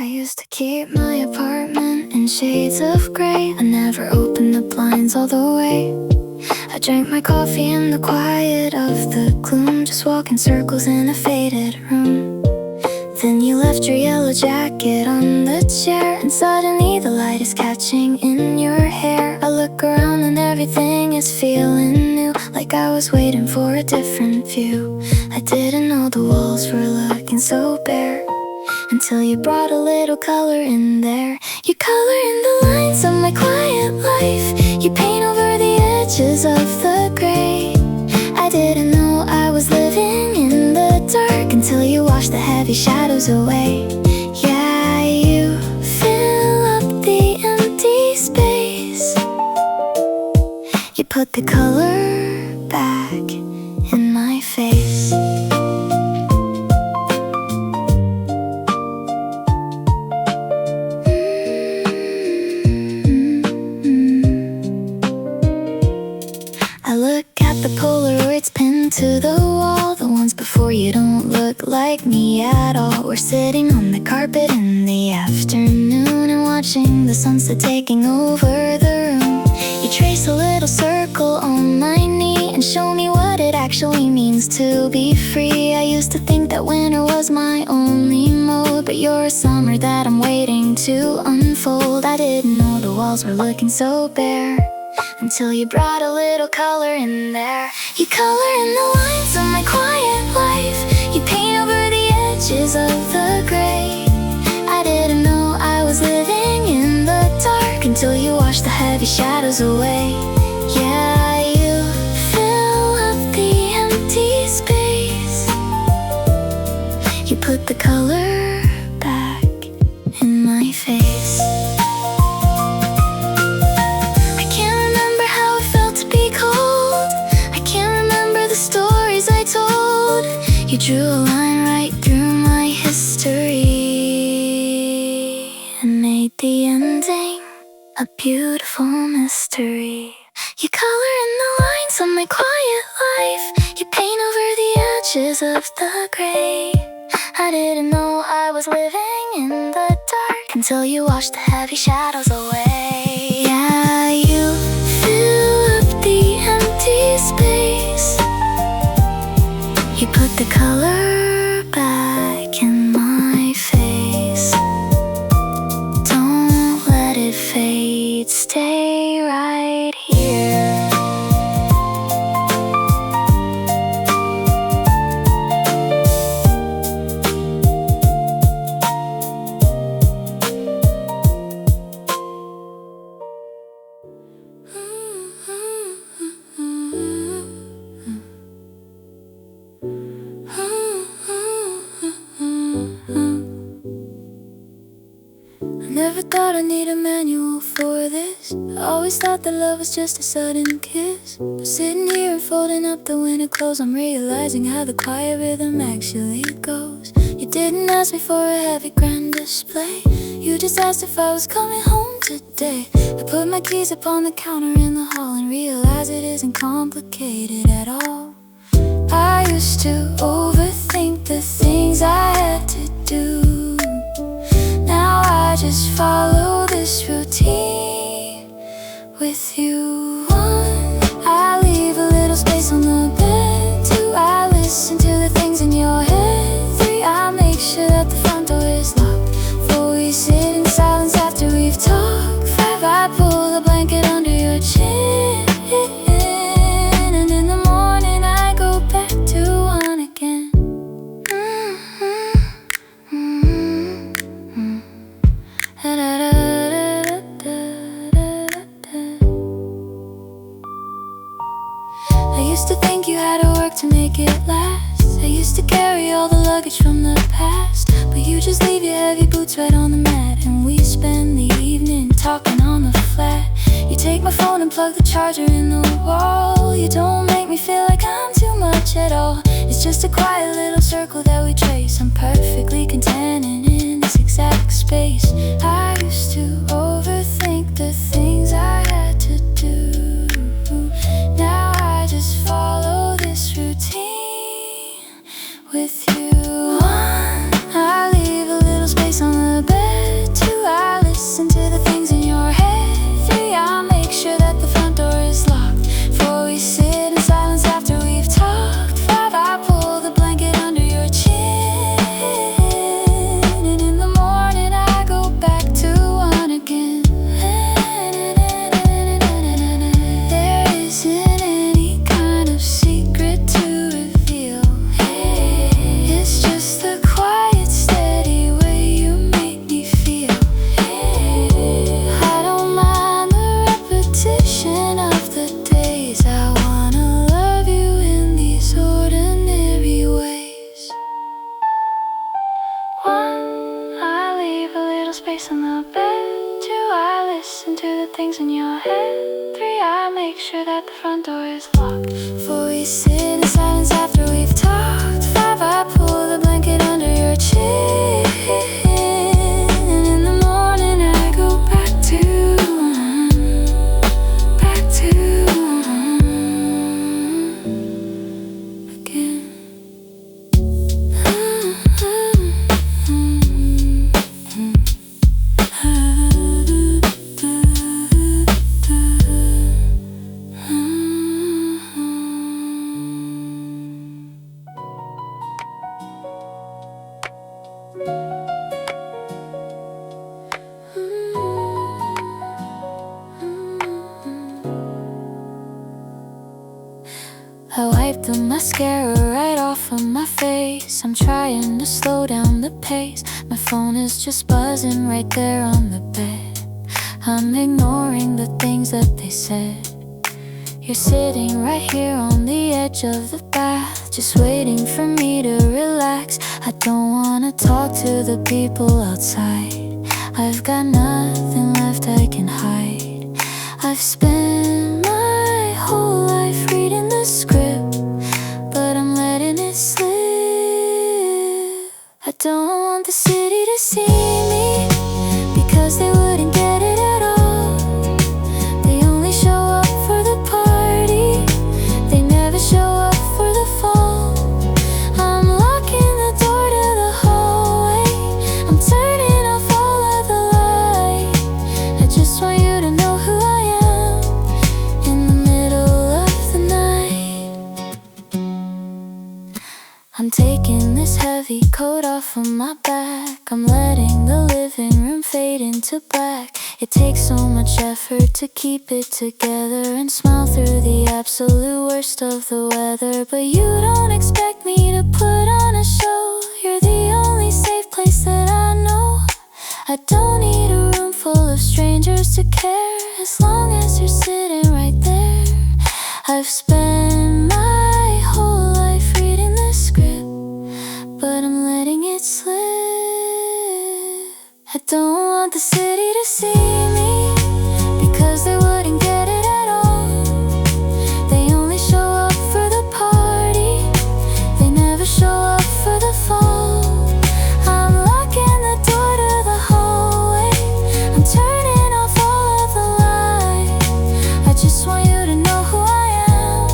I used to keep my apartment in shades of grey. I never opened the blinds all the way. I drank my coffee in the quiet of the gloom, just walking circles in a faded room. Then you left your yellow jacket on the chair, and suddenly the light is catching in your hair. I look around and everything is feeling new, like I was waiting for a different view. I didn't know the walls were looking so bare until you brought a little color in there. You color in the lines of my quiet life. You paint over the edges of the gray. I didn't know I was living in the dark until you washed the heavy shadows away. Yeah, you fill up the empty space. You put the color back in my face. I look at the Polaroids pinned to the wall. The ones before you don't look like me at all. We're sitting on the carpet in the afternoon and watching the sunset taking over the room. You trace a little circle on my knee and show me what it actually means to be free. I used to think that winter was my only mode, but you're a summer that I'm waiting to unfold. I didn't know the walls were looking so bare until you brought a little color in there. You color in the lines of my quiet life. You paint over the edges of the gray. I didn't know I was living in the dark until you washed the heavy shadows away. Yeah, you fill up the empty space. You put the color back in my face. You drew a line right through my history and made the ending a beautiful mystery. You color in the lines of my quiet life. You paint over the edges of the gray. I didn't know I was living in the dark until you washed the heavy shadows away. Yeah, you fill up the empty space. You put the color back in my face. Don't let it fade, stay right here. Never thought I'd need a manual for this. I always thought that love was just a sudden kiss. But sitting here and folding up the winter clothes, I'm realizing how the quiet rhythm actually goes. You didn't ask me for a heavy grand display. You just asked if I was coming home today. I put my keys upon the counter in the hall and realized it isn't complicated at all. I used to overthink the things I had to do. Now I just follow this routine with you. 1, I leave a little space on the bed. 2, I listen to the things in your head. 3, I make sure that the front door is locked. 4, we sit in silence after we've talked. 5, I pull the blanket under your chin. And in the morning I go back to 1 again. I used to think you had to work to make it last. I used to carry all the luggage from the past, but you just leave your heavy boots right on the mat, and we spend the evening talking on the flat. You take my phone and plug the charger in the wall. You don't make me feel like I'm too much at all. It's just a quiet little circle that we trace. I'm perfectly content in this exact space. I used to overthink the things I had to do. Now I just follow this routine with you. 1, I leave a little space on the bed. space on the bed. 2, I listen to the things in your head. 3, I make sure that the front door is locked. 4, we sit in silence after we've talked. 5, I pull the blanket under your chin. And in the morning I go back to again. I wipe the mascara right off of my face. I'm trying to slow down the pace. My phone is just buzzing right there on the bed. I'm ignoring the things that they said. You're sitting right here on the edge of the bath, just waiting for me to relax. I don't wanna talk to the people outside. I've got nothing left I can hide. I've spent my whole life reading the script, but I'm letting it slip. I don't want the city to see me, because they wouldn't get it at all. They only show up for the party, they never show up for the fall. I'm locking the door to the hallway, I'm turning off all of the light. I just want you to know who I am in the middle of the night. I'm taking this heavy coat off of my back. I'm letting the living room fade into black. It takes so much effort to keep it together and smile through the absolute worst of the weather. But you don't expect me to put on a show. You're the only safe place that I know. I don't need a room full of strangers to care, as long as you're sitting right there. I've spent my whole life reading the script, but I'm letting it slip. I don't want the city to see me, because they wouldn't get it at all. They only show up for the party, they never show up for the fall. I'm locking the door to the hallway, I'm turning off all of the light. I just want you to know who I am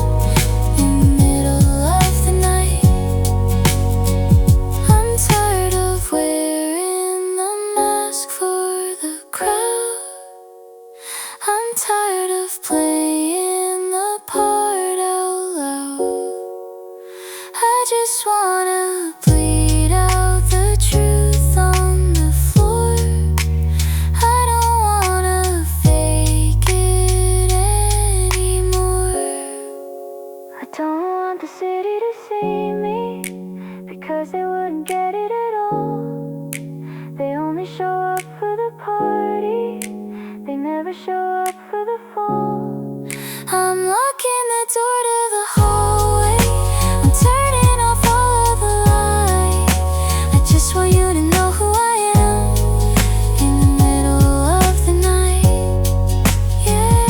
in the middle of the night. I'm tired of wearing the mask for the crowd. I'm tired of playing the part out loud. I just wanna bleed out the truth on the floor. I don't wanna fake it anymore. I don't want the city to see me, because they wouldn't get it at all. They only show up for the party, they never show up for the fall. I'm locking the door to the hallway, I'm turning off all of the light. I just want you to know who I am in the middle of the night. Yeah.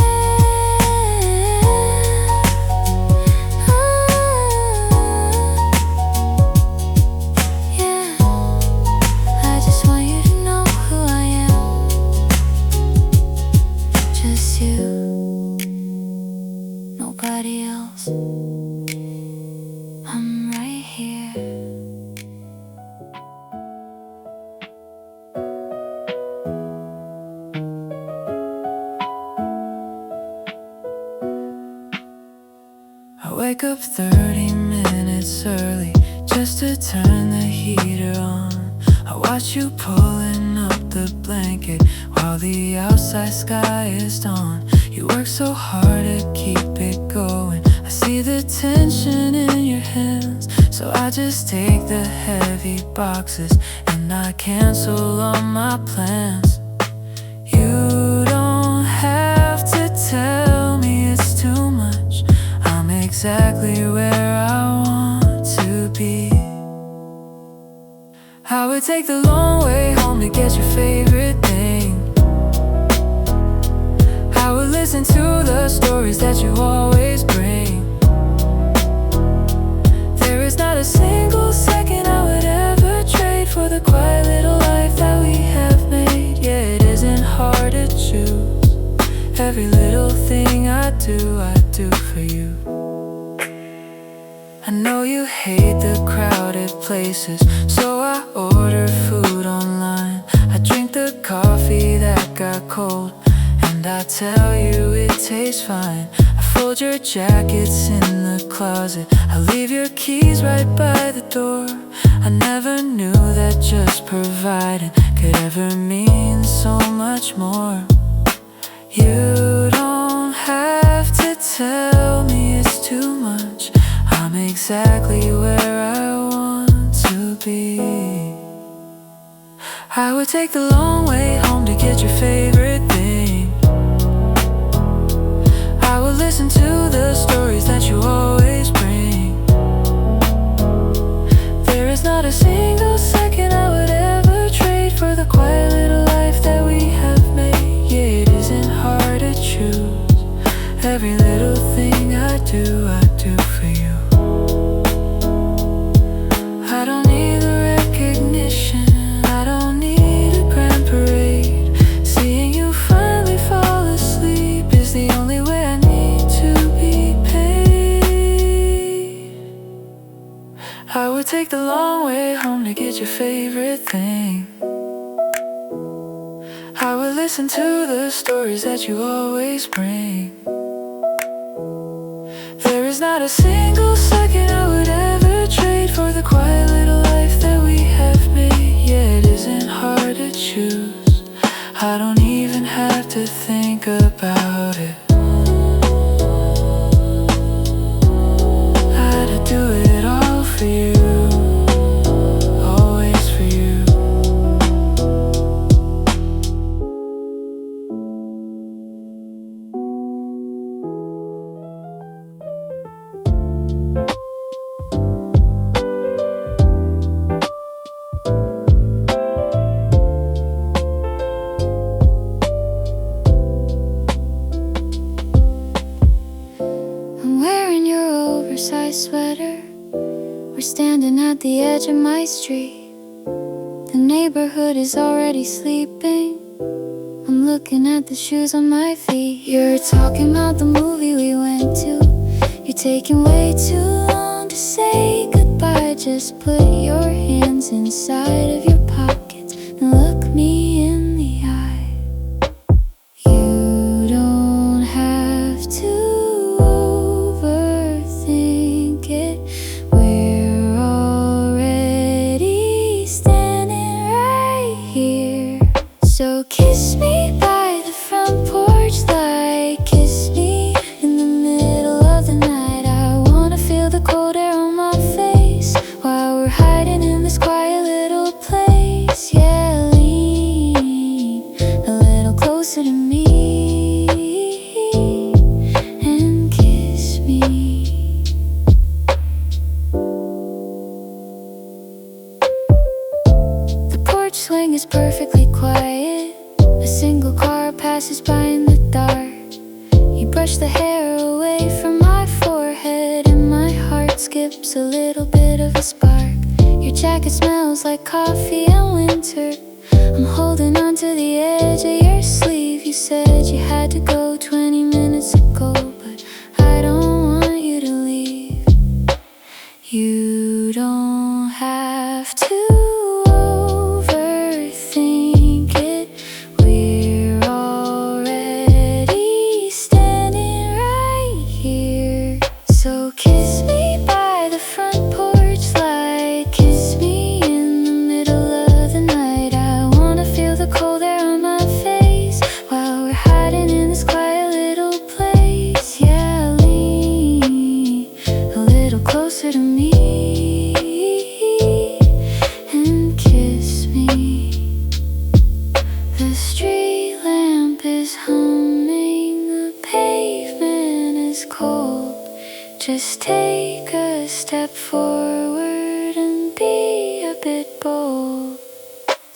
Yeah. I just want you to know who I am. Just you, nobody else. I'm right here. I wake up 30 minutes early just to turn the heater on. I watch you pulling up the blanket while the outside sky is dawn. You work so hard to keep it going. I see the tension in your hands, so I just take the heavy boxes and I cancel all my plans. You don't have to tell me it's too much. I'm exactly where I want to be. I would take the long way home to get your favorite listen to the stories that you always bring. There is not a single second I would ever trade for the quiet little life that we have made. Yeah, it isn't hard to choose. Every little thing I do for you. I know you hate the crowded places, so I order food online. I drink the coffee that got cold, and I tell you it tastes fine. I fold your jackets in the closet, I leave your keys right by the door. I never knew that just providing could ever mean so much more. You don't have to tell me it's too much. I'm exactly where I want to be. I would take the long way home to get your favorite thing. I would listen to the stories that you always bring. There is not a single second I would ever trade for the quiet little life that we have made. Yeah, it isn't hard to choose. Every little thing I do for you. I don't need the recognition, I don't need a grand parade. Seeing you finally fall asleep is the only way I need to be paid. I would take the long way home to get your favorite thing. I would listen to the stories that you always bring. There is not a single second I would ever trade for the quiet little life that we have made. Yeah, it isn't hard to choose. I don't even have to think about it. I'd do it all for you. Sweater. We're standing at the edge of my street. The neighborhood is already sleeping. I'm looking at the shoes on my feet. You're talking about the movie we went to. You're taking way too long to say goodbye. Just put your hands inside of your pockets and look me in the eye. You don't have to so kiss me by the front porch light. Kiss me in the middle of the night. I wanna feel the cold air on my face while we're hiding in this quiet little place. Yeah, lean a little closer to me and kiss me. The porch swing is perfectly quiet. A single car passes by in the dark. You brush the hair away from my forehead, and my heart skips a little bit of a spark. Your jacket smells like coffee and winter. I'm holding on to the edge of your sleeve. You said you had to go 20 minutes ago, but I don't want you to leave. You don't have to closer to me and kiss me. The street lamp is humming, the pavement is cold. Just take a step forward and be a bit bold.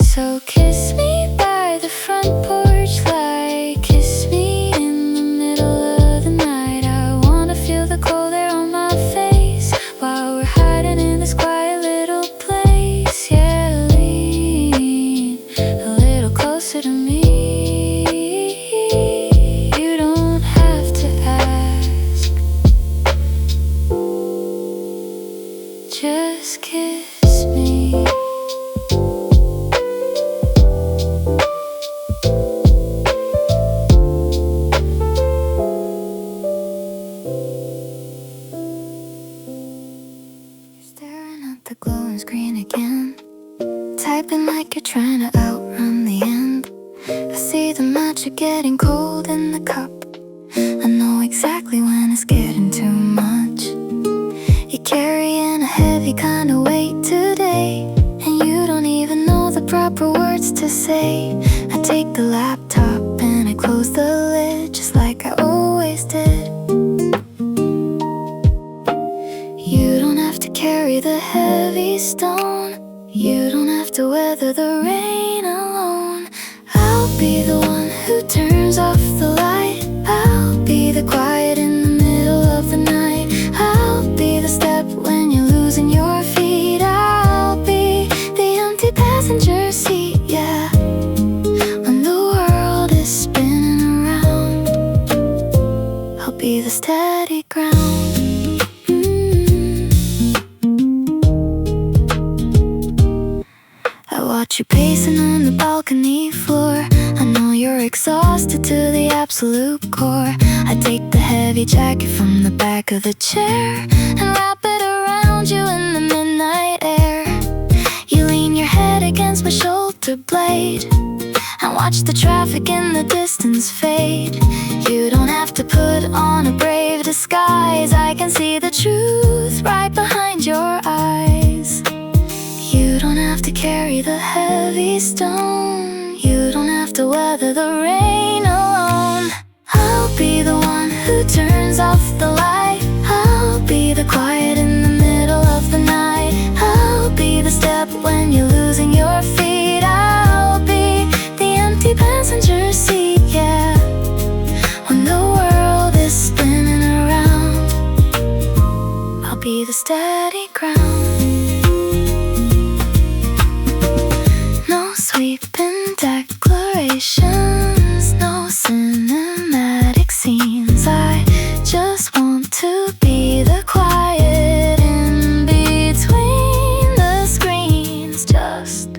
So kiss me by the front porch light. Kiss me in the trying to outrun the end. I see the matcha getting cold in the cup. I know exactly when it's getting too much. You're carrying a heavy kind of weight today, and you don't even know the proper words to say. I take the laptop and I close the lid just like I always did. You don't have to carry the heavy stone. You don't have to weather the rain alone. I'll be the one who turns off the light. I'll be the quiet in the middle of the night. I'll be the step when you're losing your feet. I'll be the empty passenger seat, yeah, when the world is spinning around. I'll be the steady ground. I watch you pacing on the balcony floor. I know you're exhausted to the absolute core. I take the heavy jacket from the back of the chair and wrap it around you in the midnight air. You lean your head against my shoulder blade and watch the traffic in the distance fade. You don't have to put on a brave disguise. I can see the truth right behind your eyes. You don't have to carry the heavy stone. You don't have to weather the rain alone. I'll be the one who turns off the light. I'll be the quiet in the middle of the night. I'll be the step when you're losing your feet. I'll be the empty passenger seat, yeah, when the world is spinning around. I'll be the steady ground. No sweeping declarations, no cinematic scenes. I just want to be the quiet in between the screens. Just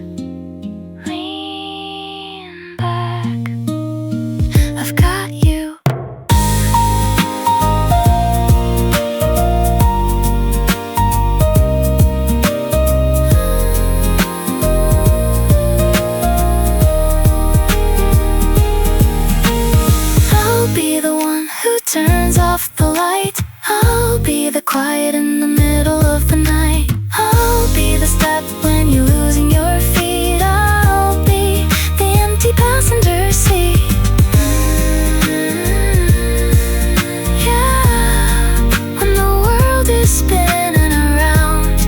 lean back, I've got you. Turns off the light. I'll be the quiet in the middle of the night. I'll be the step when you're losing your feet. I'll be the empty passenger seat, yeah, when the world is spinning around.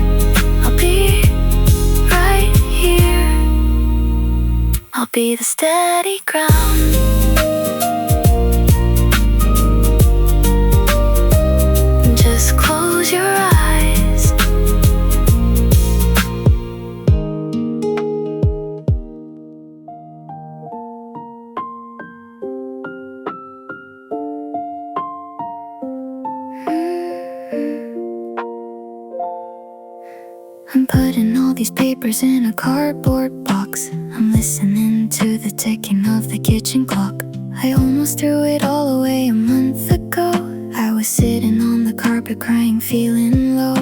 I'll be right here. I'll be the steady ground. Close your eyes. I'm putting all these papers in a cardboard box. I'm listening to the ticking of the kitchen clock. I almost threw it all away a month ago. I was sitting on the carpet crying, feeling low.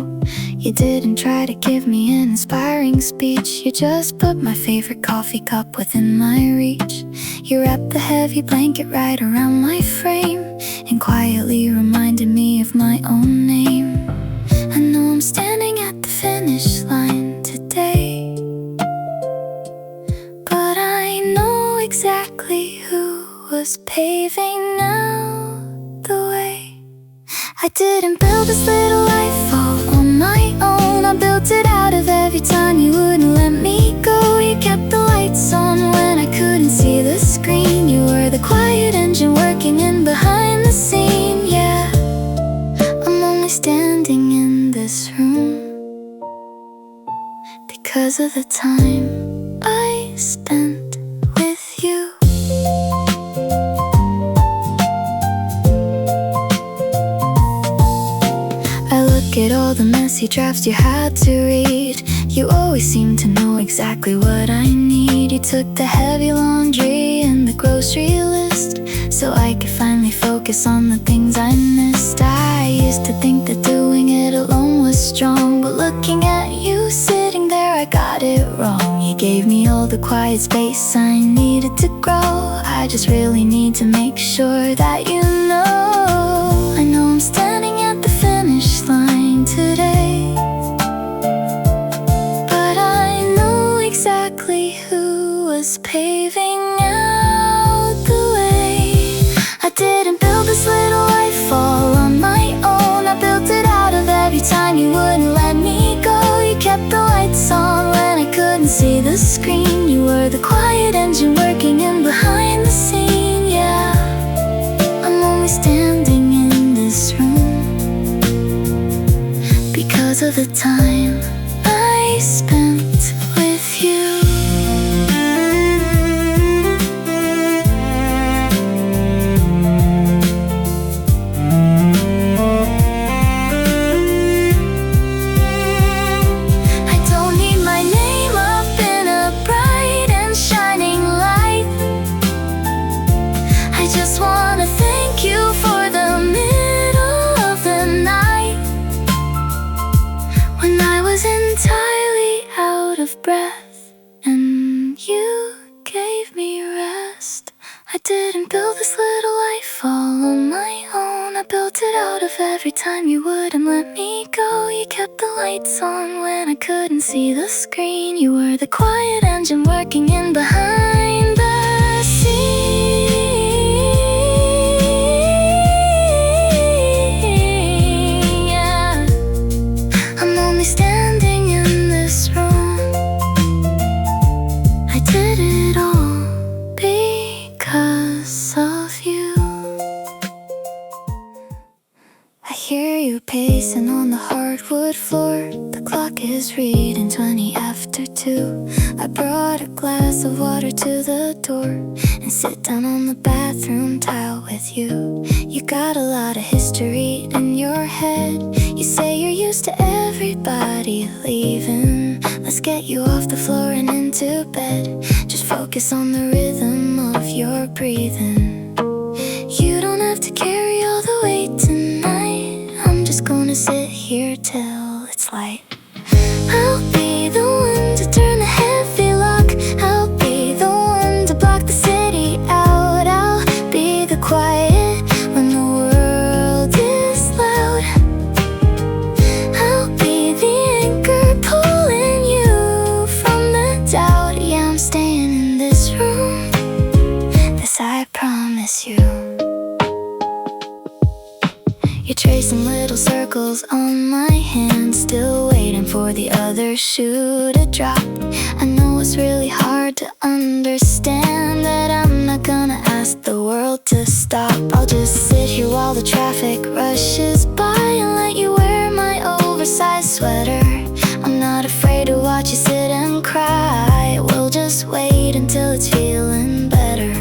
You didn't try to give me an inspiring speech. You just put my favorite coffee cup within my reach. You wrapped the heavy blanket right around my frame and quietly reminded me of my own name. I know I'm standing at the finish line today, but I know exactly who was paving out the way. I didn't build this little life all on my own. I built it out of every time you wouldn't let me go. You kept the lights on when I couldn't see the screen. You were the quiet engine working in behind the scene, yeah. I'm only standing in this room because of the time I spent with you. Look at all the messy drafts you had to read. You always seem to know exactly what I need. You took the heavy laundry and the grocery list so I could finally focus on the things I missed. I used to think that doing it alone was strong, but looking at you sitting there, I got it wrong. You gave me all the quiet space I needed to grow. I just really need to make sure that you know. I know I'm standing at the finish line today, but I know exactly who was paving out the way. I didn't build this little life all on my own. I built it out of every time you wouldn't let me go. You kept the lights on when I couldn't see the screen. You were the quiet engine working in behind the scene. Yeah, I'm only standing in this room because of the time I spent with you. Breath, and you gave me rest. I didn't build this little life all on my own. I built it out of every time you wouldn't let me go. You kept the lights on when I couldn't see the screen. You were the quiet engine working in behind the scenes. Yeah, I'm only standing in this room. Did it all because of you. I hear you pacing on the hardwood floor. The clock is reading 20 after 2. I brought a glass of water to the door and sit down on the bathroom tile with you. You got a lot of history in your head. You say you're used to everybody leaving. Let's get you off the floor and into bed. Just focus on the rhythm of your breathing. You don't have to carry all the weight tonight. I'm just gonna sit here till it's light. I'll be the one to turn the heavy lock. I'll be the one to block the city out. I'll be the quiet when the world is loud. I'll be the anchor pulling you from the doubt. Yeah, I'm staying in this room. This I promise you. You're tracing little circles on my hand, still waiting for the other shoe to drop. I know it's really hard to understand that I'm not gonna ask the world to stop. I'll just sit here while the traffic rushes by and let you wear my oversized sweater. I'm not afraid to watch you sit and cry. We'll just wait until it's feeling better.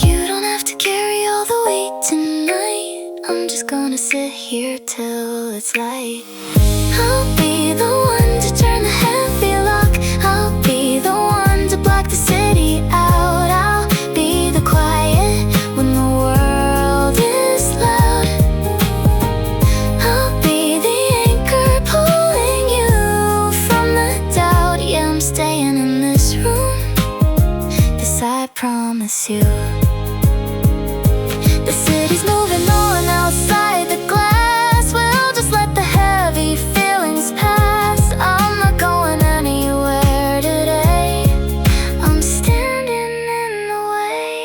You don't have to carry all the weight tonight. I'm just gonna sit here till it's light. I'll be the one to turn the heavy lock. I'll be the one to block the city out. I'll be the quiet when the world is loud. I'll be the anchor pulling you from the doubt. Yeah, I'm staying in this room. This I promise you. The city's moving on outside the glass. We'll just let the heavy feelings pass. I'm not going anywhere today. I'm standing in the way.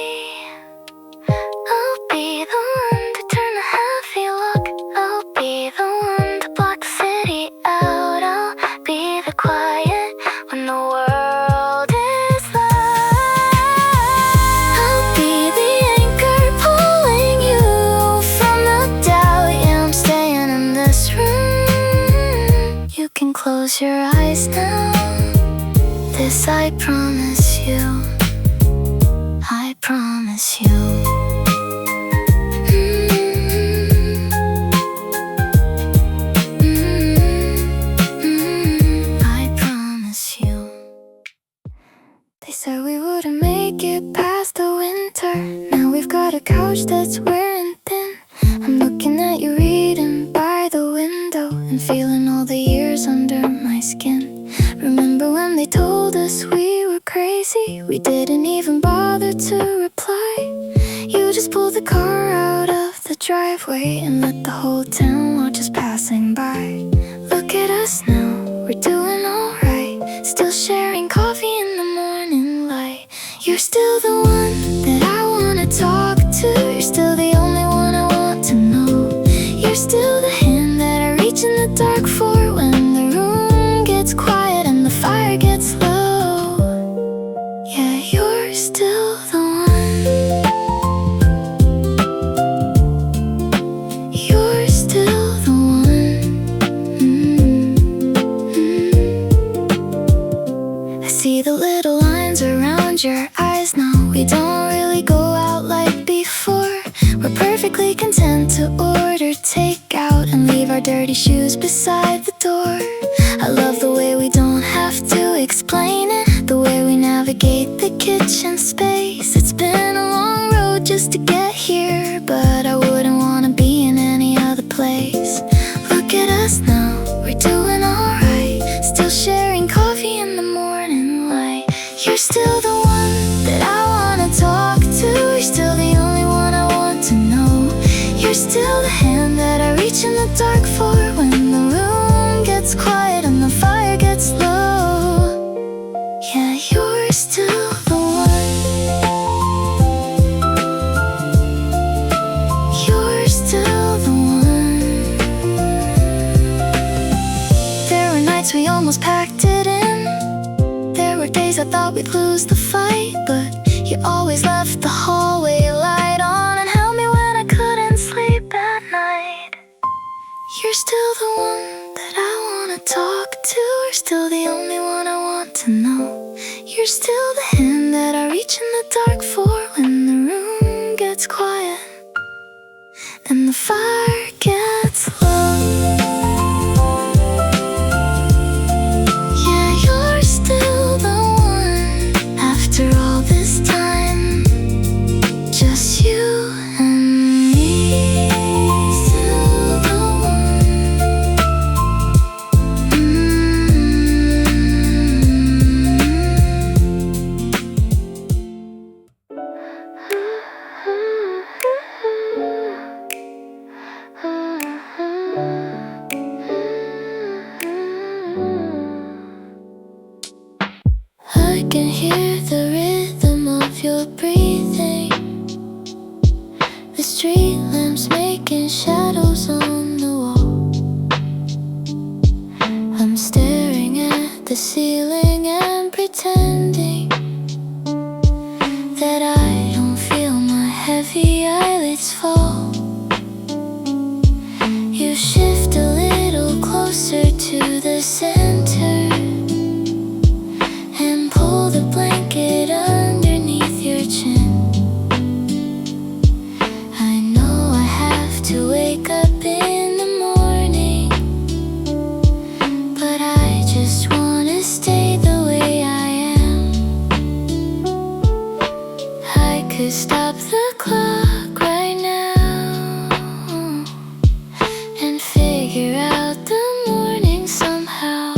I'll be the one to turn the heavy lock. I'll be the one to block the city out. I'll be the quiet when the world is loud. I'll be the anchor pulling you from the doubt. Yeah, I'm staying in this room. You can close your eyes now. This I promise you. I promise you. I promise you. They said we wouldn't make it past the winter. Now we've got a couch that's wearing thin. I'm looking at you reading by the window and feeling all the years under my skin. Remember they told us we were crazy, we didn't even bother to reply. You just pulled the car out of the driveway and let the whole town watch us passing by. Look at us now, we're doing alright, still sharing coffee in the morning light. You're still the one that I wanna talk to, you're still the only one I want to know. You're still the hand that I reach in the dark for when the room gets quiet and the fire gets low. Yeah, you're still the one. You're still the one. I see the little lines around your eyes now. We don't really go out like before. We're perfectly content to order takeout and leave our dirty shoes beside the door. I love the way we don't have to explain it, the way we navigate the kitchen space. It's been a long road just to get here, but I wouldn't want to be in any other place. Look at us now, we're doing alright, still sharing coffee in the morning light. You're still the one that I wanna talk to, you're still the only one I want to know. You're still the hand that I reach in the dark for when the room gets quiet and the fire gets low. Yeah, you're still the one. You're still the one. There were nights we almost packed it in. There were days I thought we'd lose the fight, but you always left the hallway light on and held me when I couldn't sleep at night. You're still the one that I wanna talk to, you're still the only one I want to know. You're still the hand that I reach in the dark for when the room gets quiet and the fire gets low. Yeah, you're still the one. After all this time, just you and me. Still the one. I can hear the rhythm of your breathing, the street lamps making shadows on the wall. I'm staring at the ceiling and pretending that I don't feel my heavy eyelids fall. You shift a little closer to the center and pull the blanket underneath your chin. I know I have to wake up in the morning, but I just wanna stay the way I am. I could stop the clock right now and figure out the morning somehow.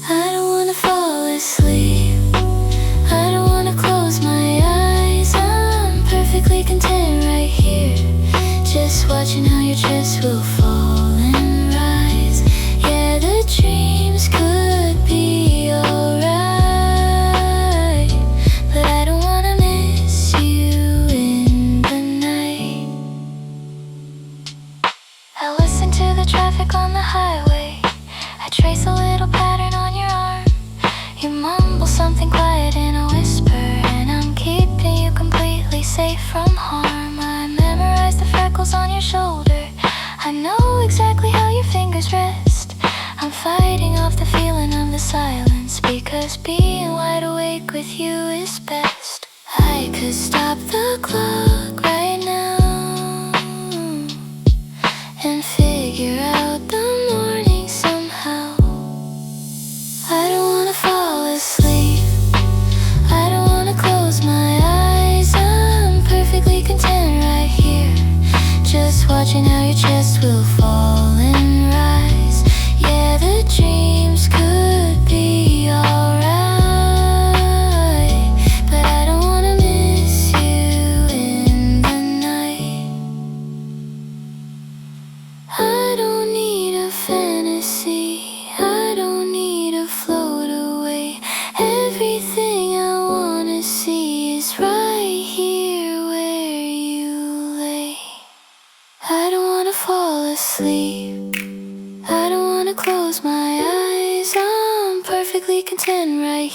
I don't wanna fall asleep, I don't wanna close my eyes. I'm perfectly content right here, just watching how your chest will fall and rise. Yeah, the dreams could be alright, but I don't wanna miss you in the night. I listen to the traffic on the highway, I trace a little pattern on your arm. You mumble something quiet in a whisper, and I'm keeping you completely safe from harm. I memorize the freckles on your shoulder, I know exactly how your fingers rest. I'm fighting off the feeling of the silence, because being wide awake with you is best. I could stop the clock right now and figure out the morning somehow. I don't wanna fall asleep, I don't wanna close my eyes. I'm perfectly content right here, just watching how your chest will fall and rise. Yeah, the dreams could be all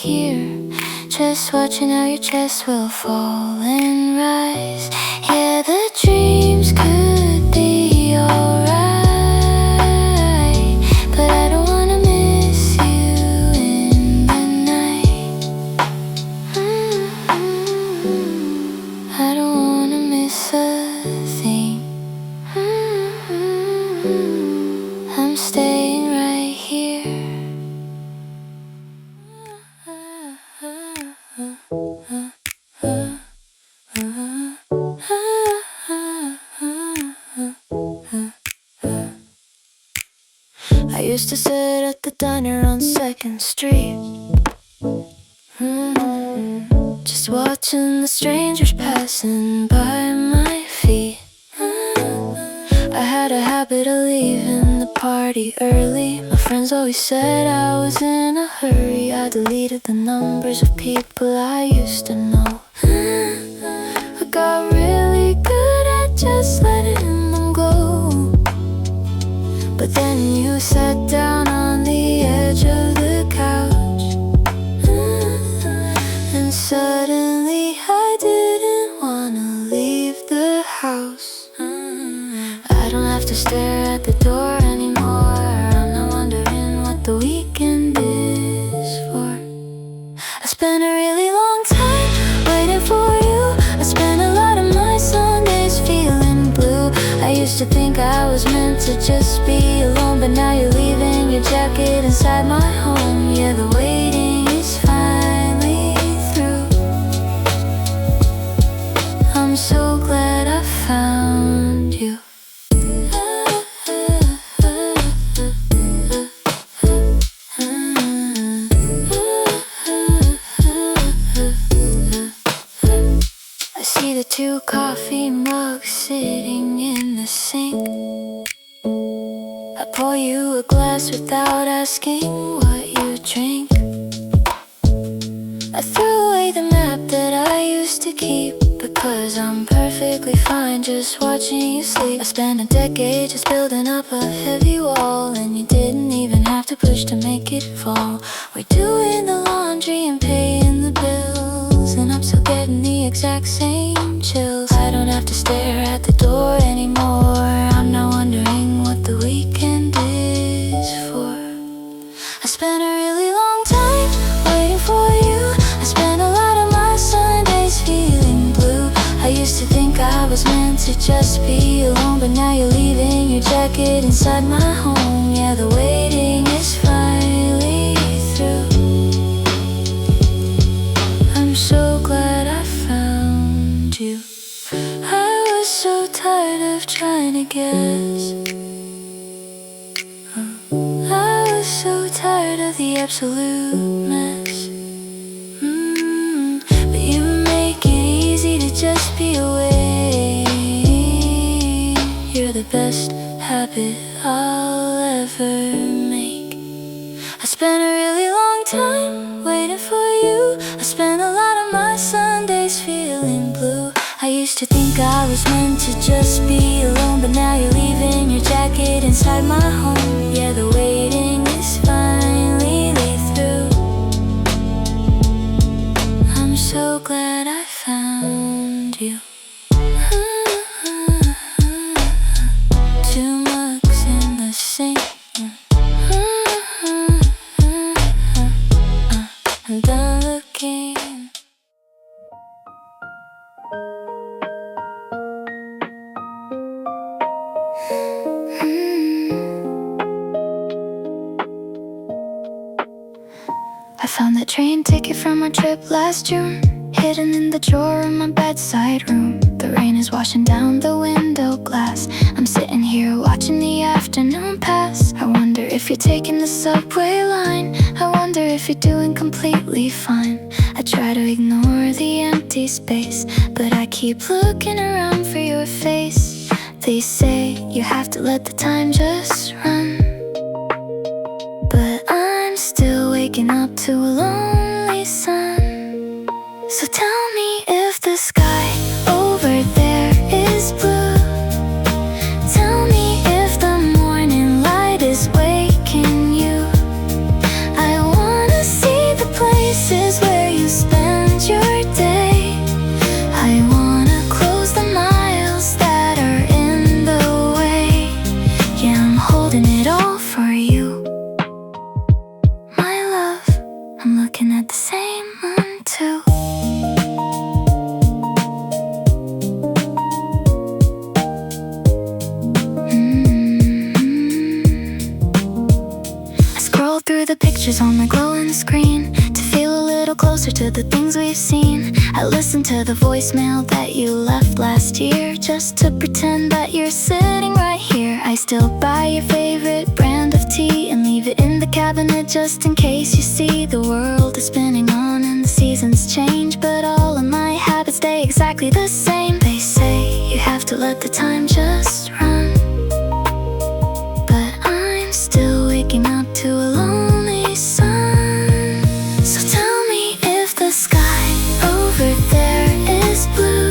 here, just watching how your chest will fall and rise. Yeah, the dreams could be alright, but I don't wanna miss you in the night. I don't wanna miss a thing. I'm staying right here. I used to sit at the diner on 2nd Street, just watching the strangers passing by my feet. I had a habit of leaving the party early. My friends always said I was in a hurry. I deleted the numbers of people I used to know. I got really good at just letting them go. But then you sat down on the edge of the couch, and suddenly I didn't wanna leave the house. I don't have to stare at the door anymore. I'm not wondering what the weekend is for. I spent a really long time waiting for you. I spent a lot of my Sundays feeling blue. I used to think I was meant to just be alone, but now you're leaving your jacket inside my home. Yeah, the waiting is finally through. I'm so glad I found you. I see the 2 coffee mugs sitting in the sink. I pour you a glass without asking what you drink. I threw away the map that I used to keep, because I'm perfectly fine just watching you sleep. I spent a decade just building up a heavy wall, and you didn't even have to push to make it fall. We're doing the laundry and paying the bills, and I'm still getting the exact same chills. I don't have to stare at the door anymore. I'm not wondering what the weekend is for. I spent a really long time waiting for you. I spent a lot of my Sundays feeling blue. I used to think I was meant to just be alone, but now you're leaving your jacket inside my home. Yeah, the waiting is finally through. I'm so glad I found you. I was so tired of trying to guess. I was so tired of the absolute mess. But you make it easy to just be away. You're the best habit I'll ever make. I spent a really long time waiting for you. I spent a lot of my Sundays feeling blue. I used to think I was meant to just be alone, but now you're leaving your jacket inside my home. Yeah, the waiting is finally through. I'm so glad I found you. 2 mugs in the sink. I'm done looking. I found the train ticket from our trip last June, hidden in the drawer in my bedside room. The rain is washing down the window glass. I'm sitting here watching the afternoon pass. I wonder if you're taking the subway line. I wonder if you're doing completely fine. I try to ignore the empty space, but I keep looking around for your face. They say you have to let the time just run, but I'm still waking up to a lonely sun. So tell me if the sky over there is blue. Tell me if the morning light is waking you. I wanna see the places too. I scroll through the pictures on my glowing screen to feel a little closer to the things we've seen. I listen to the voicemail that you left last year, just to pretend that you're sitting right here. I still buy your favorite brand of tea and leave it in the cabinet just in case you see. The world is spinning on and the seasons change, but all of my habits stay exactly the same. They say you have to let the time just run, but I'm still waking up to a lonely sun. So tell me if the sky over there is blue.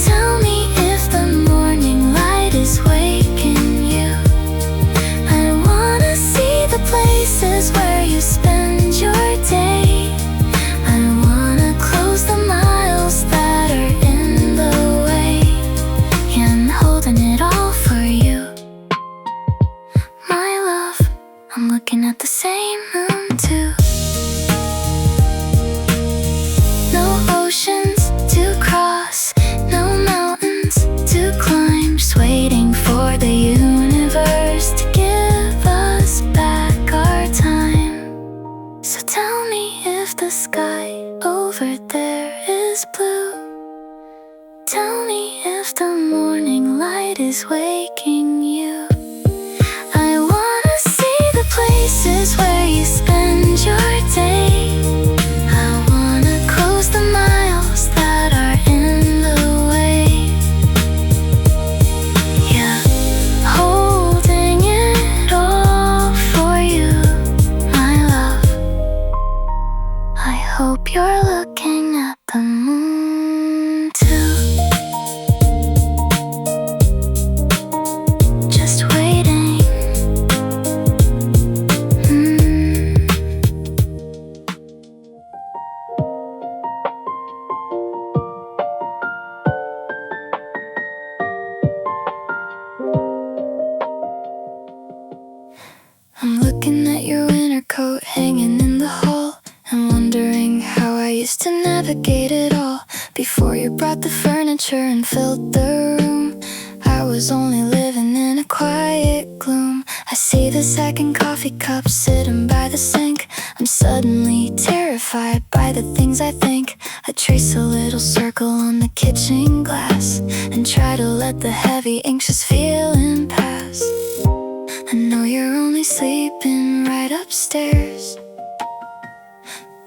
Tell me if the morning light is waking you. I wanna see the places where you spend your day. I wanna close the miles that are in the way. Yeah, I'm holding it all for you, my love. I'm looking at the same moon too. No oceans to cross, no mountains to climb, just waiting for the universe to give us back our time. So tell me if the sky over there is blue. Tell me if the morning light is waking you. I wanna see the places where you spend your day. I wanna close the miles that are in the way. Yeah, holding it all for you, my love. I hope you're looking at the moon too. Just waiting. I'm looking at your winter coat hanging in the hall and wondering how I used to navigate it all before you brought the furniture and filled the room. I was only living in a quiet gloom. I see the second coffee cup sitting by the sink. I'm suddenly terrified by the things I think. I trace a little circle on the kitchen glass and try to let the heavy anxious feeling pass. I know you're only sleeping right upstairs,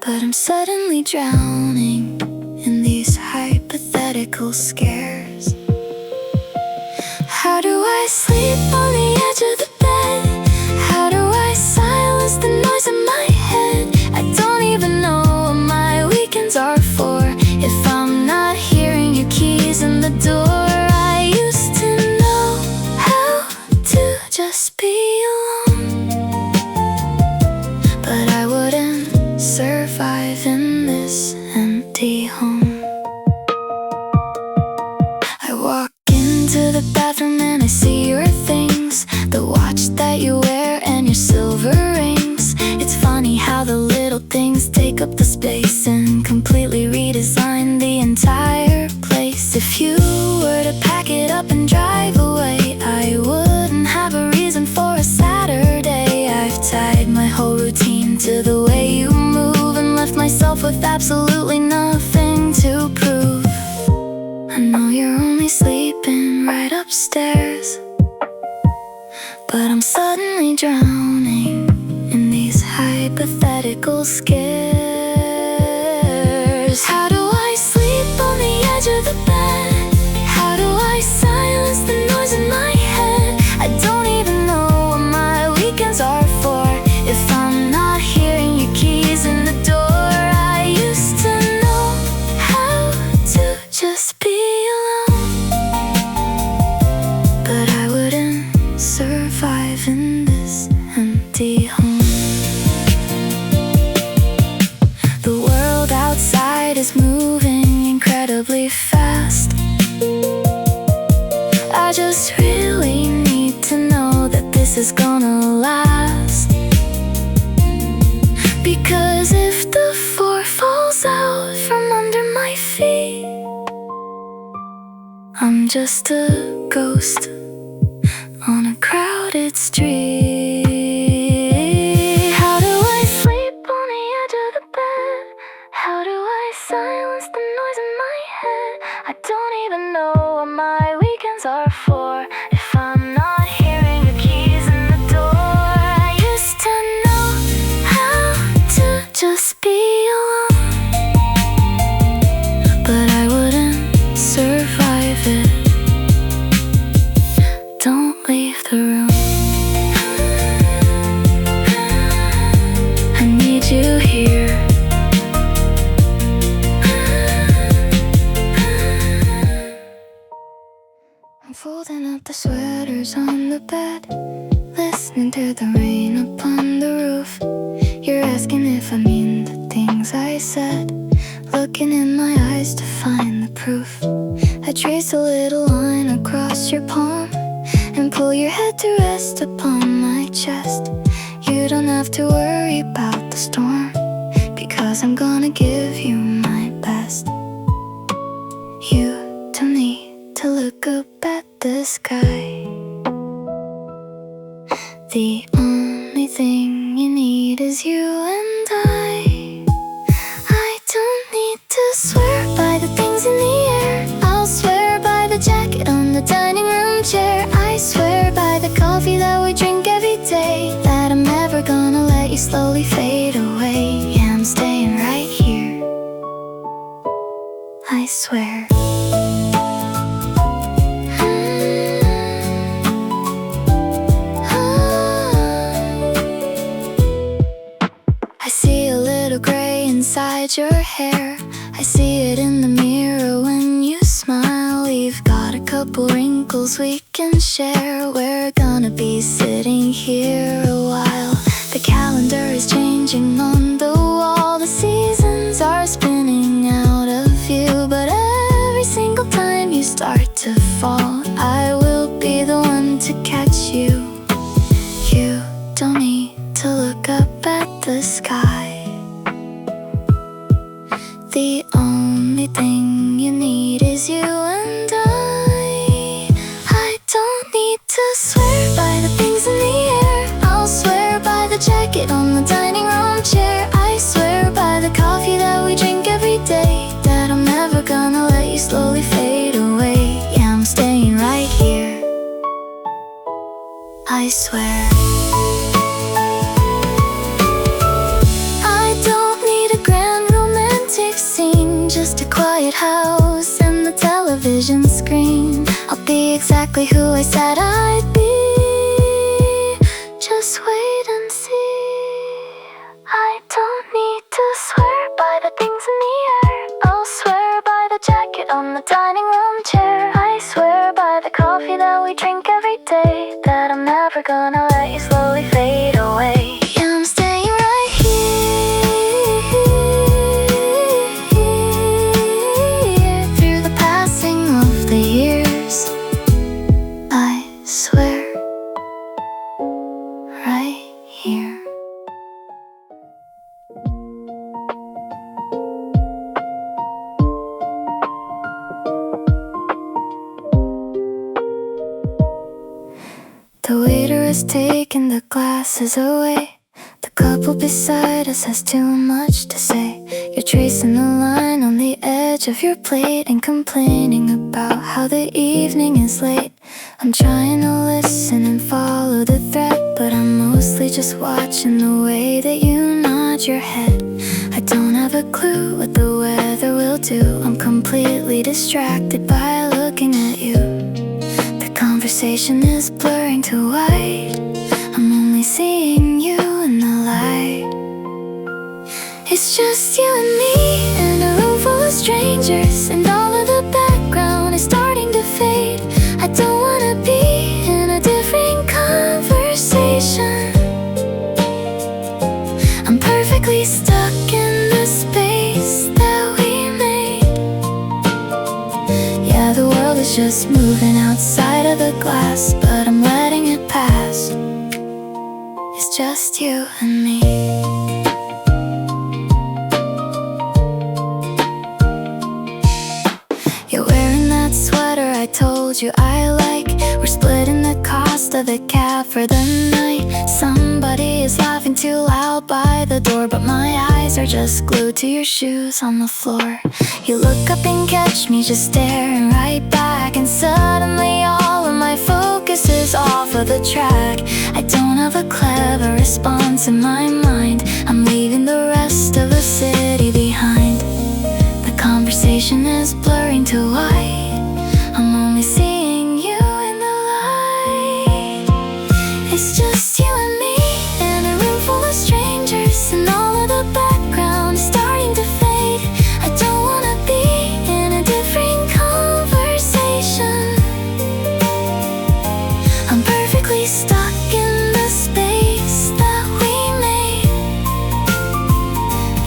but I'm suddenly drowning in these hypothetical scares. How do I sleep on the edge of the bed? How do I silence the noise in my head? I don't even know what my weekends are for if I'm not hearing your keys in the door. I used to know how to just be alone, but I wouldn't survive in this empty home. I walk into the bathroom and I see your things, the watch that you wear and your silver rings. It's funny how the little things take up the space and completely redesign the entire place. If you were to pack it up and drive away, I wouldn't have a reason for a Saturday. I've tied my whole routine to the way you move and left myself with absolutely nothing to prove. I know you're only sleeping right upstairs, but I'm suddenly drowning in these hypothetical scares. How do I sleep on the edge of the bed? How do I silence the noise in my head? I don't even know what my weekends are for if I'm not hearing your keys in the door. I used to know how to just be alone, but I wouldn't survive in this empty home. The world outside is moving incredibly fast. I just really need to know that this is gonna last, because if the four falls just a ghost on a crowded street. How do I sleep on the edge of the bed? How do I silence the noise in my head? I don't even know what my weekends are for if I'm not hearing the keys in the door. I used to know how to just be alone, but I wouldn't survive it. Don't leave the room. I need you here. I'm folding up the sweaters on the bed, listening to the rain upon the roof. You're asking if I mean the things I said, looking in my eyes to find the proof. I trace a little line across your palm and pull your head to rest upon my chest. You don't have to worry about the storm, because I'm gonna give you my best. You don't need to look up at the sky. The only thing you need is you and I. I don't need to swear by the things in the air. I'll swear by the jacket on the dining room chair. I swear by the coffee that we drink every day, that I'm never gonna let you slowly fade away. Yeah, I'm staying right here, I swear. I see a little gray inside your hair. I see it in the mirror when you smile. We've got a couple wrinkles we can share. We're gonna be sitting here a while. The calendar is changing on the wall. The seasons are spinning out of view, but every single time you start to fall, I will be the one to catch you. You don't need to look up at the sky. The only thing you need is you and I. I don't need to swear by the things in the air. I'll swear by the jacket on the dining room chair. I swear by the coffee that we drink every day, that I'm never gonna let you slowly fade away. Yeah, I'm staying right here, I swear. Just a quiet house and the television screen. I'll be exactly who I said I'd be. Just wait and see. I don't need to swear by the things in the air. I'll swear by the jacket on the dining room chair. I swear by the coffee that we drink every day, that I'm never gonna let you slowly fade away. Yeah, I'm staying right here. The waiter has taken the glasses away. The couple beside us has too much to say. You're tracing the line on the edge of your plate and complaining about how the evening is late. I'm trying to listen and follow the thread, but I'm mostly just watching the way that you nod your head. I don't have a clue what the weather will do. I'm completely distracted by looking at you. Conversation is blurring to white. I'm only seeing you in the light. It's just you and me in a room full of strangers, and all of the background is starting to fade. I don't wanna be in a different conversation. I'm perfectly stuck in the space that we made. Yeah, the world is just moving outside of the glass, but I'm letting it pass. It's just you and me. You're wearing that sweater I told told you I like. We're splitting the cost of a cab for the night. Somebody is laughing too loud by the door, but my eyes are just glued to your shoes on the floor. You look up and catch me just staring right back, and suddenly all of my focus is off of the track. I don't have a clever response in my mind. I'm leaving the rest of the city behind. The conversation is blurring to white. I'm only seeing you in the light. It's just you and me in a room full of strangers, and all of the background is starting to fade. I don't wanna be in a different conversation. I'm perfectly stuck in the space that we made.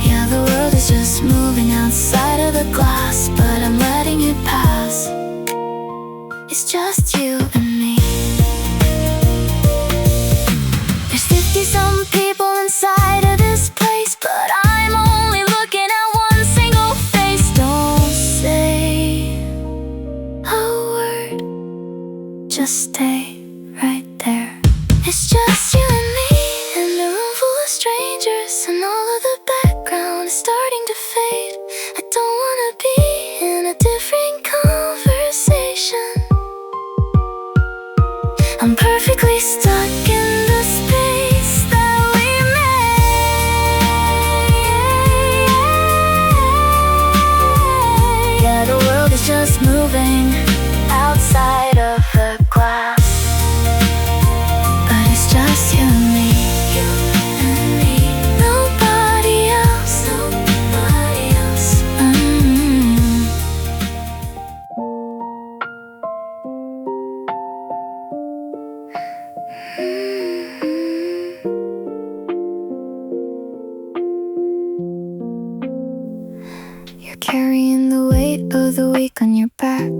Yeah, the world is just moving outside of the glass, but I'm letting it pass. It's just you and me. There's 50-some people inside of this place, but I'm only looking at one single face. Don't say a word, just stay right there. It's just you and me in a room full of strangers, and all of the background is starting to fade. I don't wanna be in a different conversation. I'm perfectly stuck in the space that we made. Yeah, the world is just moving outside of the glass, but it's just you and me. You and me. Nobody else. Nobody else. You're carrying the weight of the week on your back.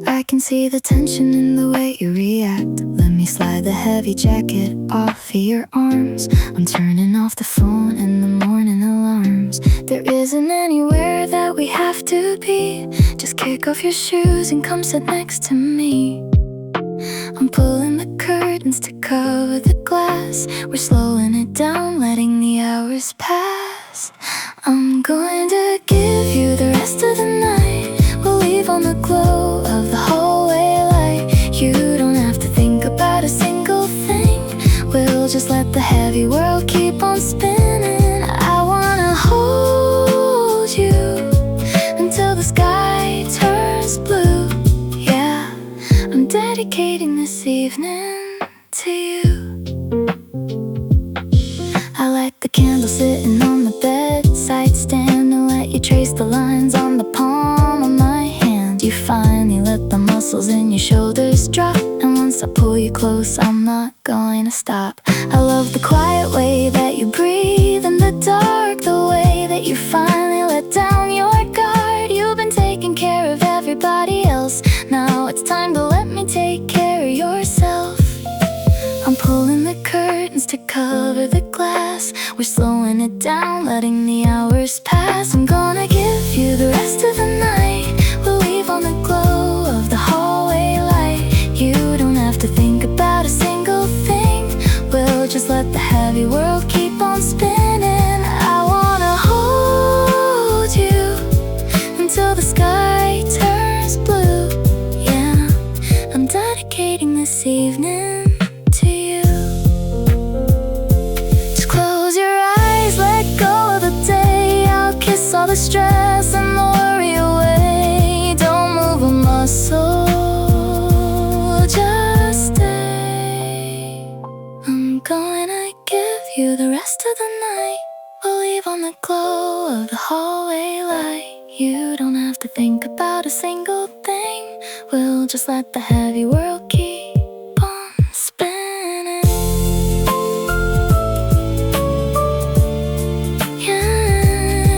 I can see the tension in the way you react. Let me slide the heavy jacket off of your arms. I'm turning off the phone and the morning alarms. There isn't anywhere that we have to be. Just kick off your shoes and come sit next to me. I'm pulling the curtains to cover the glass. We're slowing it down, letting the hours pass. I'm going to give you the rest of the night. We'll leave on the glow of the hallway light. You don't have to think about a single thing. We'll just let the heavy world keep on spinning. I wanna hold you until the sky turns blue. Yeah, I'm dedicating this evening to you. I light the candle sitting on the bedside stand and let you trace the lines on the palm of my hand. You finally let the muscles in your shoulders drop, and once I pull you close, I'm not going to stop. I love the quiet way that you breathe in the dark, the way that you finally let down your guard. You've been taking care of everybody else. Now it's time to let me take care of yourself. I'm pulling the curtains to cover the glass. We're slowing it down, letting the hours pass. I'm gonna give you the rest of the night. We'll leave on the glow of the hallway light. You don't have to think about a single thing. We'll just let the heavy world keep on spinning. I wanna hold you until the sky turns blue. Yeah, I'm dedicating this evening to you. Just close your eyes, let go of the day. I'll kiss all the stress and the worry away. Don't move a muscle, just stay. I'm gonna give you the rest of the night. We'll leave on the glow of the hallway light. You don't have to think about a single thing. We'll just let the heavy world keep on spinning.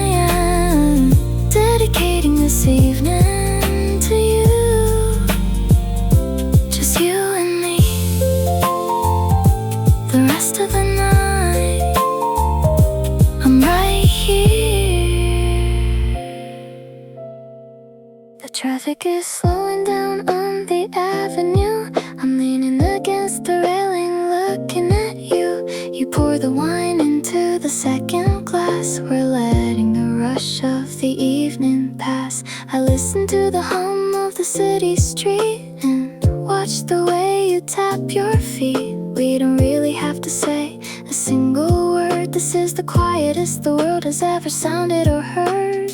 Yeah, dedicating this evening to you. Just you and me. The rest of the night, I'm right here. The traffic is slowing down on the us. We're letting the rush of the evening pass. I listen to the hum of the city street and watch the way you tap your feet. We don't really have to say a single word. This is the quietest the world has ever sounded or heard.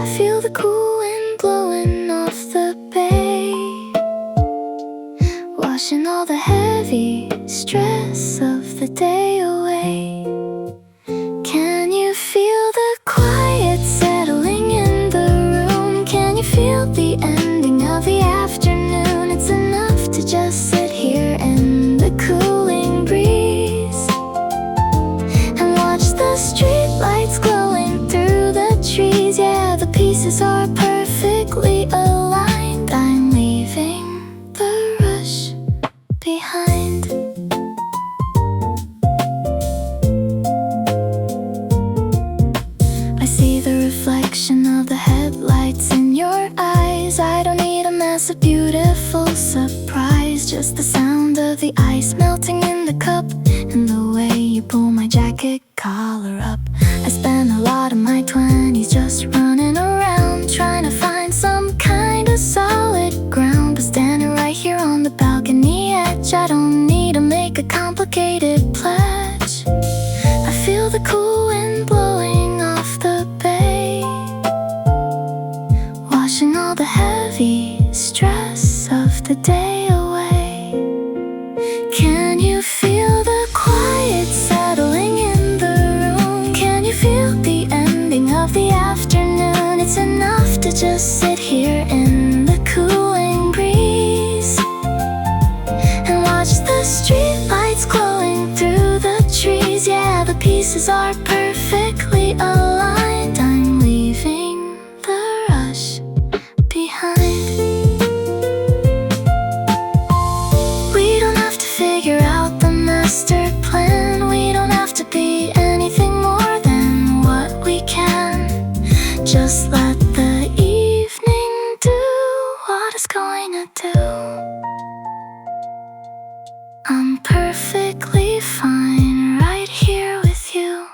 I feel the cool wind blowing off the bay, washing all the heavy stress of the day away. Can you feel the quiet settling in the room? Can you feel the ending of the afternoon? It's enough to just sit here in the cooling breeze and watch the street lights glowing through the trees. Yeah, the pieces are perfectly aligned. I'm leaving the rush behind. I see the reflection of the headlights in your eyes. I don't need a massive beautiful surprise, just the sound of the ice melting in the cup and the way you pull my jacket collar up. I spent a lot of my 20s just running around, trying to find some kind of solid ground. But standing right here on the balcony edge, I don't need to make a complicated pledge. I feel the cool wind blowing off the bay, washing all the heavy stress of the day away. Can you feel the quiet settling in the room? Can you feel the ending of the afternoon? It's enough to just sit here in the cooling breeze and watch the street lights glowing through the trees. Yeah, the pieces are perfectly aligned. I'm leaving the rush behind. We don't have to figure out the master plan. We don't have to be anything more than what we can. Just let the evening do what it's going to do. I'm perfectly fine right here with you.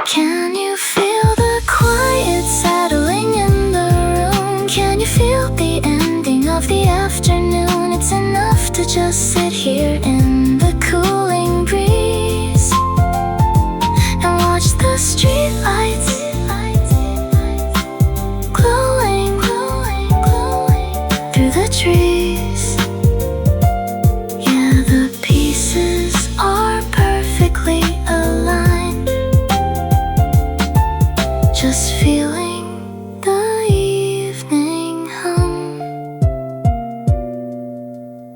Can you feel the quiet settling in the room? Can you feel the ending of the afternoon? It's enough to just sit here in the cooling breeze and watch the street lights glowing through the trees. Yeah, the pieces are perfectly aligned. Just feeling the evening hum.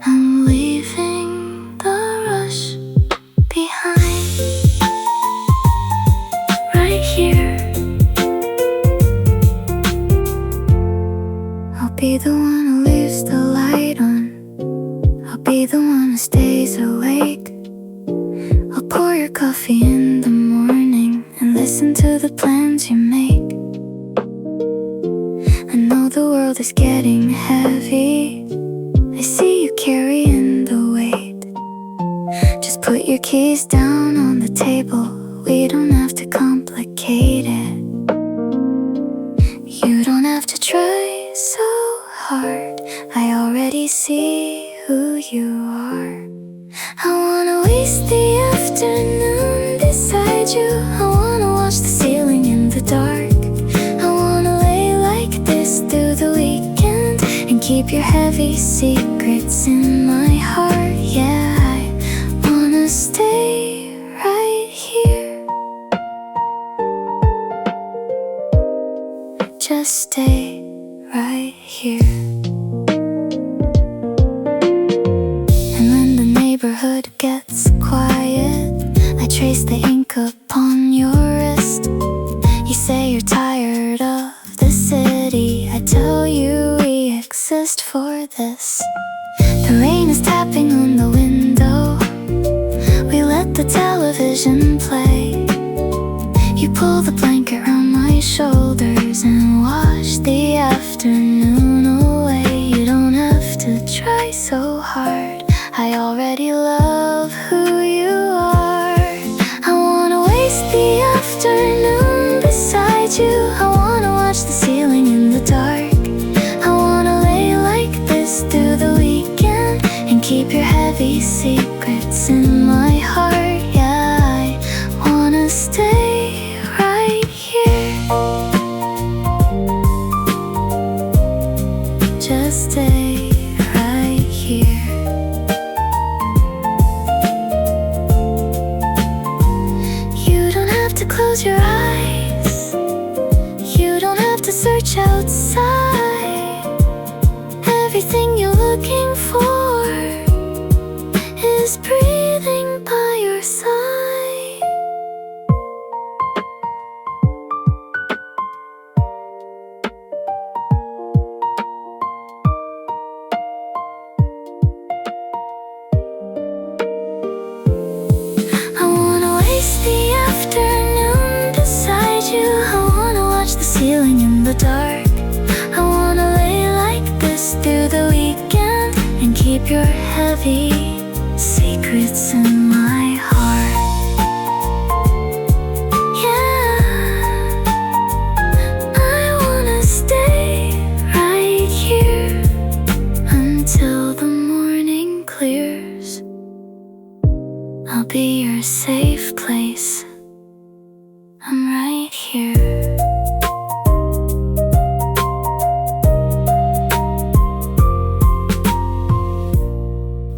I'm leaving the rush behind. Right here. I'll be the one who leaves the light on. I'll be the one who stays awake. I'll pour your coffee in the morning and listen to the plans you make. I know the world is getting heavy. I see you carrying the weight. Just put your keys down on the table. We don't have to complicate it. You don't have to try so hard. I already see who you are. I wanna waste the afternoon beside you. I wanna watch the ceiling in the dark. I wanna lay like this through the weekend and keep your heavy secrets in my heart. Yeah, I wanna stay right here. Just stay right here. Neighborhood gets quiet. I trace the ink upon your wrist. You say you're tired of the city. I tell you we exist for this. The rain is tapping on the window. We let the television play. You pull the blanket around my shoulders and wash the afternoon away. You don't have to try so hard. I already love who you are. I wanna waste the afternoon just stay right here. You don't have to close your eyes. You don't have to search outside. Everything you're looking for is breathing by your side. I wanna waste the afternoon beside you. I wanna watch the ceiling in the dark. I wanna lay like this through the weekend and keep your heavy secrets in my heart. Yeah, I wanna stay right here until the morning clears. I'll be your safe place. I'm right here.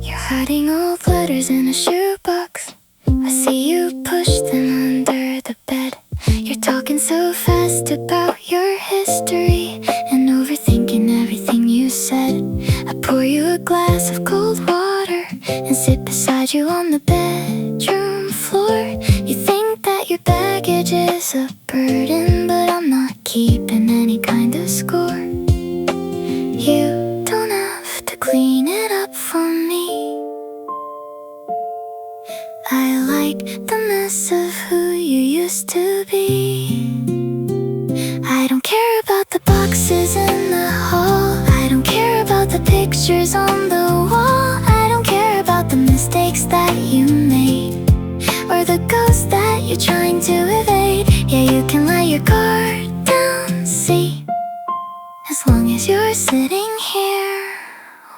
You're hiding old letters in a shoebox. I see you push them under the bed. You're talking so fast about your history and overthinking everything you said. I pour you a glass of cold water and sit beside you on the bedroom floor. You think that your baggage is a burden, but I'm not keeping any kind of score. You don't have to clean it up for me. I like the mess of who you used to be. I don't care about the boxes in the hall. I don't care about the pictures on the wall. I don't care about the mistakes that you made or the ghosts that you're trying to evade. Yeah, you can let your guard down, see, as long as you're sitting here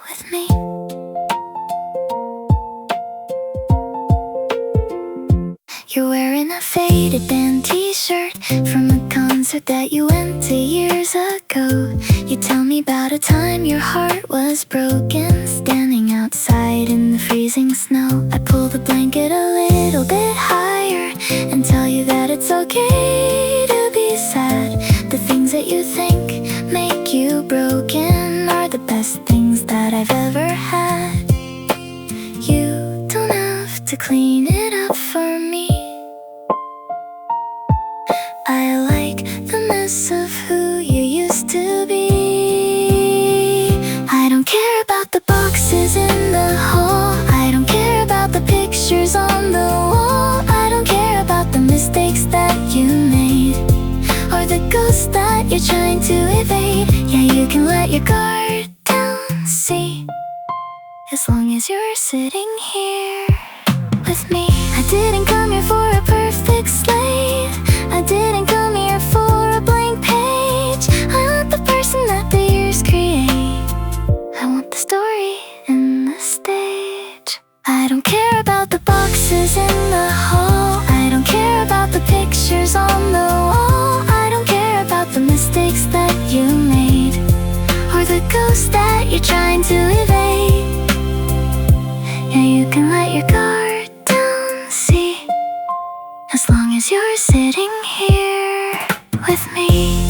with me. You're wearing a faded band t-shirt from a concert that you went to years ago. You tell me about a time your heart was broken, standing outside in the freezing snow. I pull the blanket a little bit higher and tell you that it's okay to be sad. The things that you think make you broken are the best things that I've ever had. You don't have to clean it up for me. I like the mess of who you used to be. I don't care about the boxes in the hall. I don't care about the pictures on the wall. I don't care about the mistakes that you made or the ghosts that you're trying to evade. Yeah, you can let your guard down, see, as long as you're sitting here with me. I didn't come here for a perfect slate. I didn't come here for a blank page. I want the person that the years create. I want the story and the stage. I don't care about the boxes in the hall. I don't care about the pictures on the wall. I don't care about the mistakes that you made or the ghosts that you're trying to evade. Yeah, you can let your guard down, see, as long as you're sitting here with me.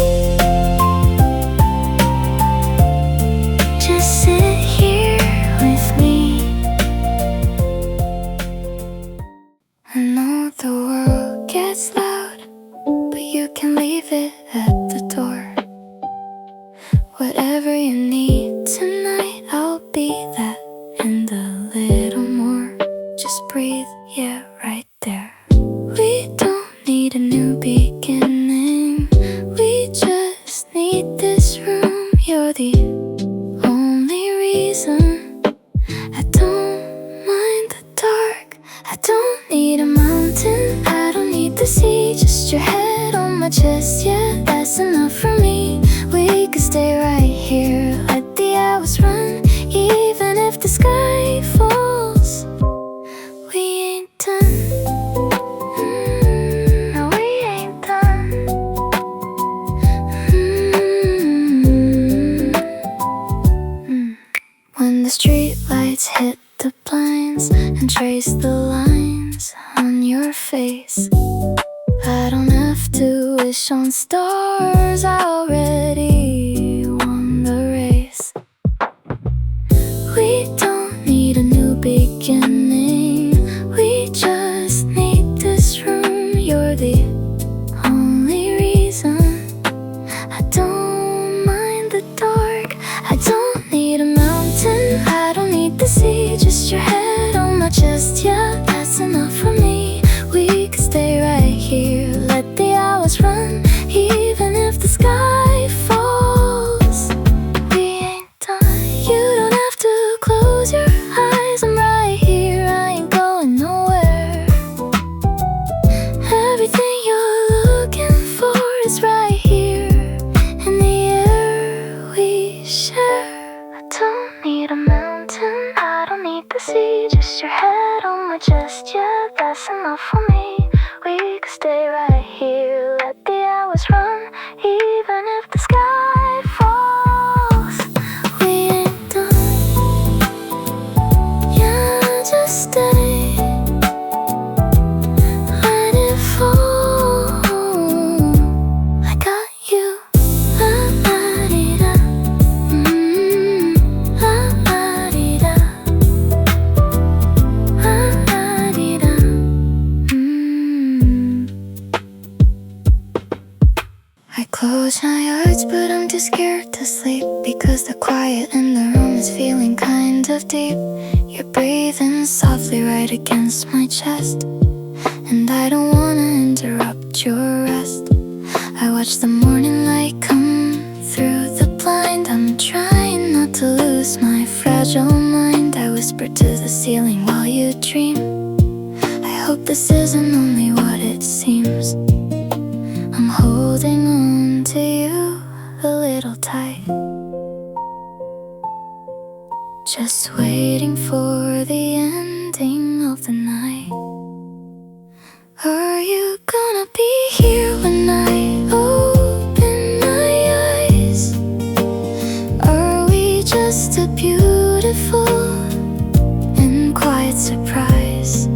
Just sit here with me. I know the world gets loud, but you can leave it at the door. Whatever you need tonight, I'll be that and a little more. Just breathe, yeah, right there. We don't need a new beginning. We just need this room. You're the only reason. I don't mind the dark. I don't need a mountain. I don't need the sea. Just your head on my chest, yeah, that's enough for me. We could stay right here, let the hours run, even if the sky falls. We ain't done. No, we ain't done. trace the lines on your face. I don't have to wish on stars, I already won the race. We don't need a new beginning, we just need this room. You're the only reason. I don't mind the dark, I don't need a mountain, I don't need the sea. Just your head on my chest, yeah, that's enough for me. We could stay right here, let the hours run, even if the sky falls. We ain't done, you don't have to close your eyes, I'm right here, I ain't going nowhere. Everything you're looking for is right here, in the air we share. I don't need a mountain, I don't need the sea. Just your head on my chest, yeah, that's enough for me. We could stay right here, let the hours run, even if the sky falls. We ain't done, yeah, just stay. Let it fall, I got you. La-la-dee-da, la-la-dee-da, la-la-dee-da. I close my eyes, but I'm too scared to sleep, because the quiet in the room is feeling kind of deep. You're breathing softly right against my chest, and I don't wanna interrupt your rest. I watch the morning light come through the blind, I'm trying not to lose my fragile mind. I whisper to the ceiling while you dream, I hope this isn't only what it seems. I'm holding on to you a little tight, just waiting for the ending of the night. Are you gonna be here when I open my eyes? Are we just a beautiful and quiet surprise?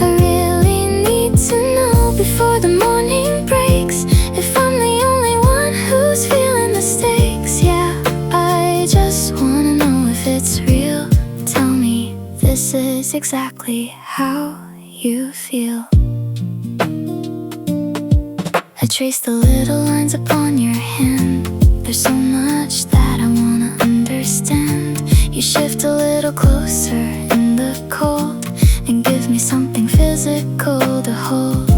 I really need to know before the morning breaks, if I'm the only one who's feeling the stakes. Yeah, I just wanna know if it's real. Tell me this is exactly how you feel. I trace the little lines upon your hand, there's so much that I wanna understand. You shift a little closer in the cold, and give me something physical to hold.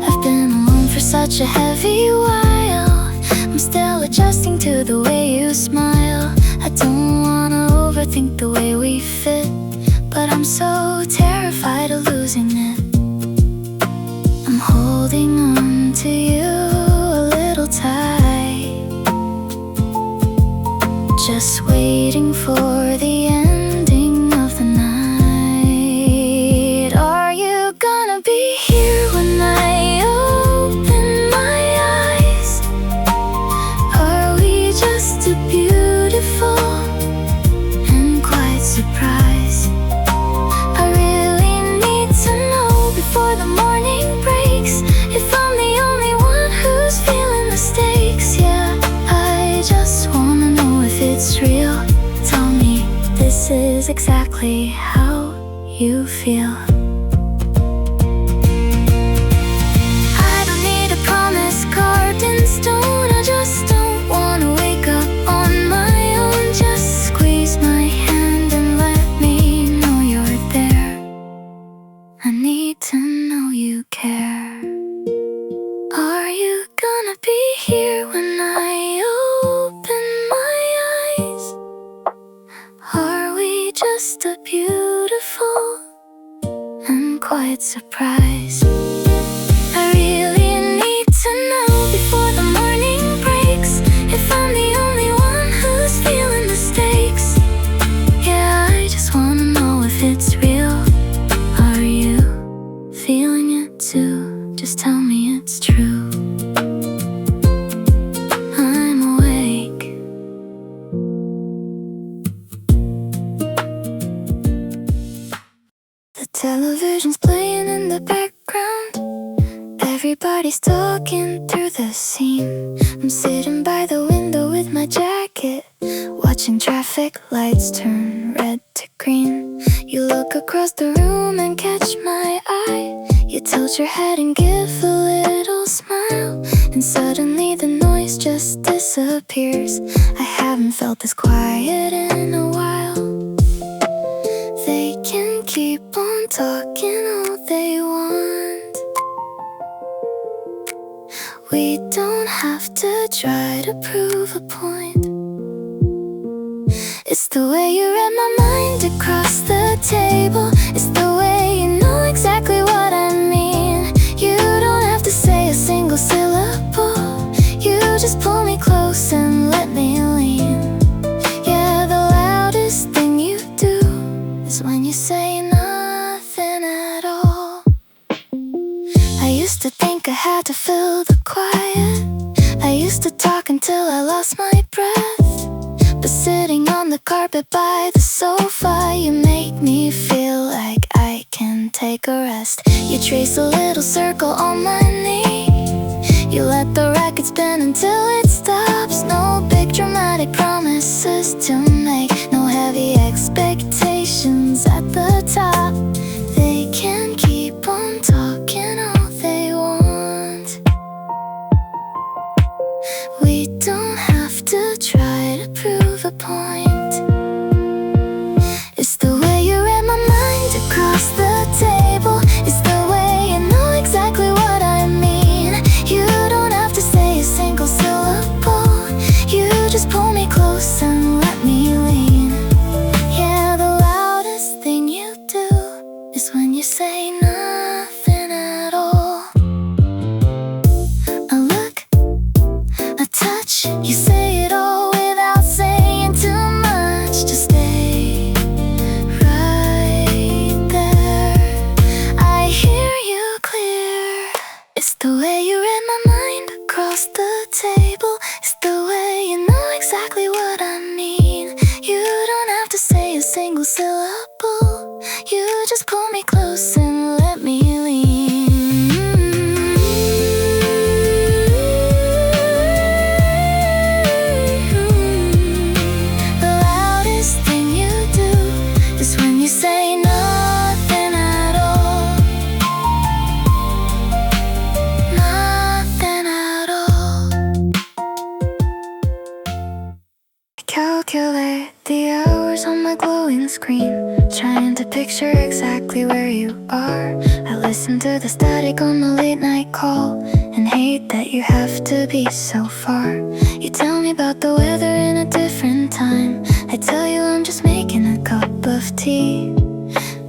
I've been alone for such a heavy while, I'm still adjusting to the way you smile. I don't wanna overthink the way we fit, but I'm so terrified of losing it. I'm holding on to you a little tight, just waiting for the ending of the night. Are you gonna be here when I open my eyes? Are we just a beautiful and quiet surprise? I really need to know before the morning breaks, if I'm the only one who's feeling the stakes. Yeah, I just wanna know if it's real. Tell me this is exactly how you feel. I don't need a promise carved in stone, I just don't wanna wake up on my own. Just squeeze my hand and let me know you're there. I need to know you care. Are you gonna be here when I open my eyes? Are we just a beautiful and quiet surprise? I really need to know before the morning breaks, if I'm the only one who's feeling the stakes. Yeah, I just wanna know if it's real. Are you feeling it too? Just tell me it's true. Television's playing in the background. Everybody's talking through the scene. I'm sitting by the window with my jacket, watching traffic lights turn red to green. You look across the room and catch my eye. You tilt your head and give a little smile, and suddenly the noise just disappears. I haven't felt this quiet in a while. They can keep on talking all they want. We don't have to try to prove a point. It's the way you read my mind across the table. It's the way you know exactly what I mean. You don't have to say a single syllable. You just pull me close and let me lean. Yeah, the loudest thing you do is when you say nothing at all. I used to think I had to fill the quiet. I used to talk until I lost my breath. But sitting on the carpet by the sofa, you make me feel like I can take a rest. You trace a little circle on my knee. You let the record spin until it stops. No big dramatic promises to make, no heavy expectations at the top. They can keep on talking all they want. We don't have to try to prove a point. It's the way you read my mind across the table. It's the way you know exactly what I mean. You don't have to say a single syllable. You just pull me close and let me lean. Yeah, the loudest thing you do is when you say nothing at all. A look, a touch, you say it all without saying too much. Just stay right there. I hear you clear. It's the way you read my mind across the table. It's the way you know exactly what I mean. You don't have to say a single syllable. You just pull me close and let me lean. The loudest thing you do is when you say nothing at all. Nothing at all. I calculate the hours on my glowing screen, trying to picture exactly where you are. I listen to the static on the late night call and hate that you have to be so far. You tell me about the weather in a different time. I tell you I'm just making a cup of tea.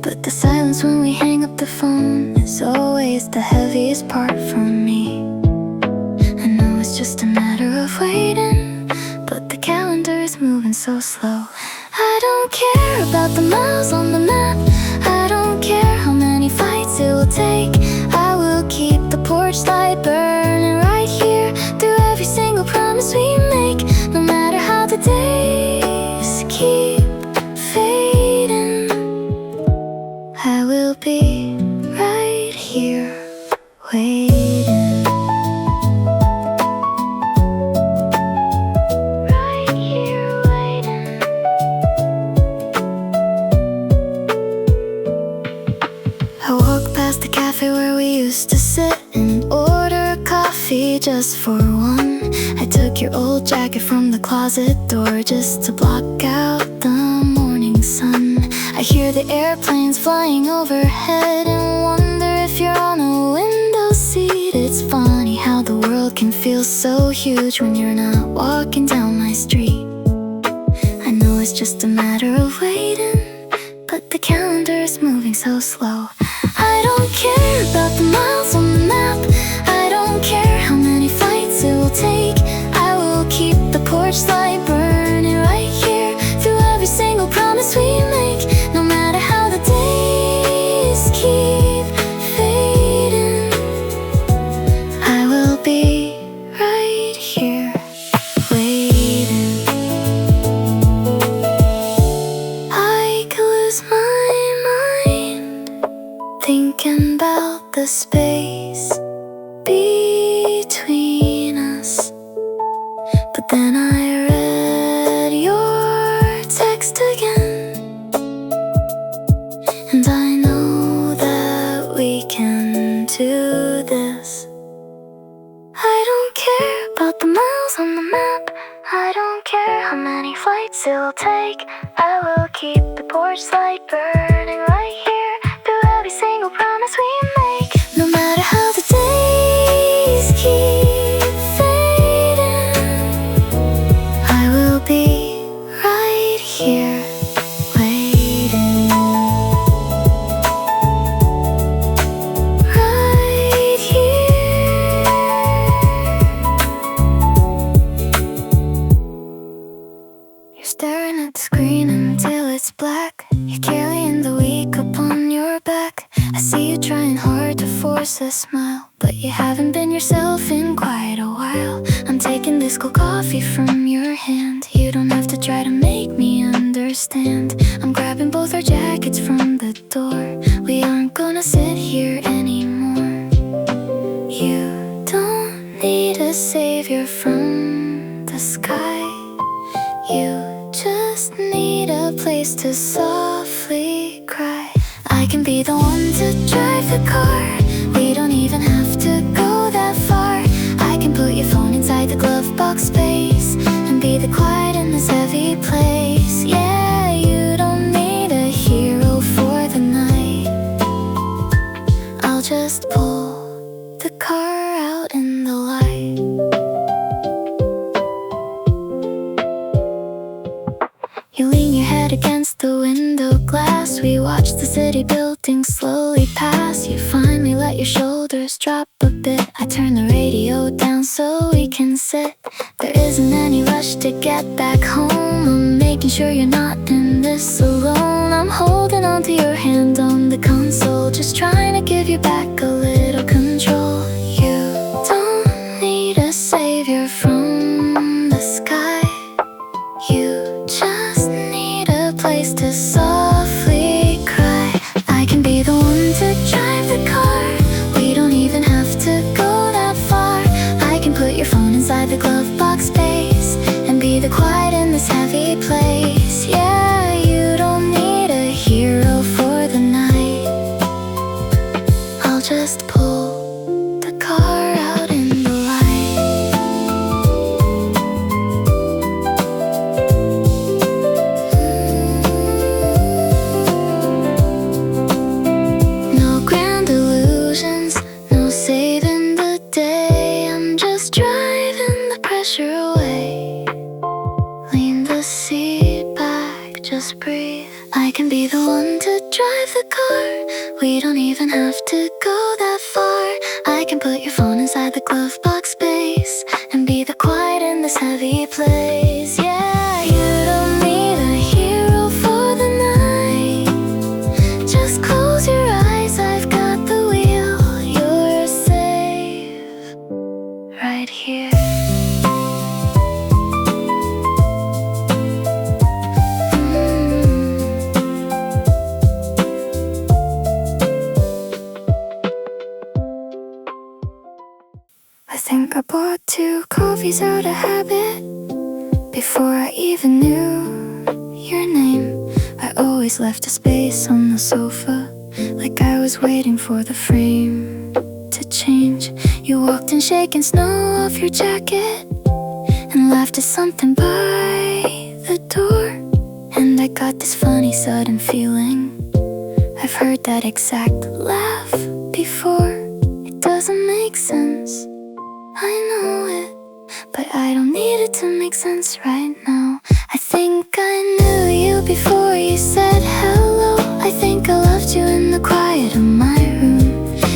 But the silence when we hang up the phone is always the heaviest part for me. I know it's just a matter of waiting, but the calendar is moving so slow. I don't care about the miles on the map. I don't care how many fights it will take. I will keep the porch light burning right here through every single promise we make. No matter how the days keep fading, I will be right here waiting. Right here waiting. I walk past the cafe where we used to sit and order coffee just for one. I took your old jacket from the closet door just to block out the morning sun. I hear the airplanes flying overhead and wonder if you're on a window seat. It's funny how the world can feel so huge when you're not walking down my street. I know it's just a matter of waiting, but the calendar is moving so slow. I don't care about the miles on the map. I don't care how many fights it will take. I will keep the porch light burning right here through every single promise we make. No matter how the days keep fading, I will be right here waiting. I could lose my mind map. I don't care how many flights it'll take. I will keep the porch light burning right here through every single promise we make. No matter how the days keep fading, I will be right here waiting. Right here. You're staring at the screen until it's black. You're carrying the week upon your back. I see you trying hard to force a smile, but you haven't been yourself in quite a while. I'm taking this cold coffee from your hand. You don't have to try to make me understand. I'm grabbing both our jackets from the door. We aren't gonna sit here anymore. You don't need a savior from the sky. You just need a place to softly cry. I can be the one to drive the car. We don't even have to go that far. I can put your phone inside the glove box space and be the quiet in this heavy place. Yeah, you don't need a hero for the night. I'll just pull the car out in the light. You lean your head against the window glass. We watch the city buildings slowly pass. You finally let your shoulders drop a bit. I turn the radio down so we can sit. There isn't any rush to get back home. I'm making sure you're not in this alone. I'm holding onto your hand on the console, just trying to give you back a little control. You don't need a savior from the sky. You just need a place to softly cry. I can be the one to drive the car. We don't even have to go that far. I can put your phone inside the glove box space and be the quiet in this heavy place. Yeah, you don't need a hero for the night. I'll just pull the car out in the light. No grand illusions, no saving the day. I'm just driving the pressure away. Lean the seat back, just breathe. I can be the one to drive the car. We don't even have to go that far. I can put your phone inside the glove box space and be the quiet in this heavy place. Yeah, you don't need a hero for the night. Just close your eyes, I've got the wheel. You're safe right here. I think I bought 2 coffees out of habit before I even knew your name. I always left a space on the sofa, like I was waiting for the frame to change. You walked in shaking snow off your jacket and laughed at something by the door. And I got this funny sudden feeling I've heard that exact laugh before. It doesn't make sense, I know it, but I don't need it to make sense right now. I think I knew you before you said hello. I think I loved you in the quiet of my room.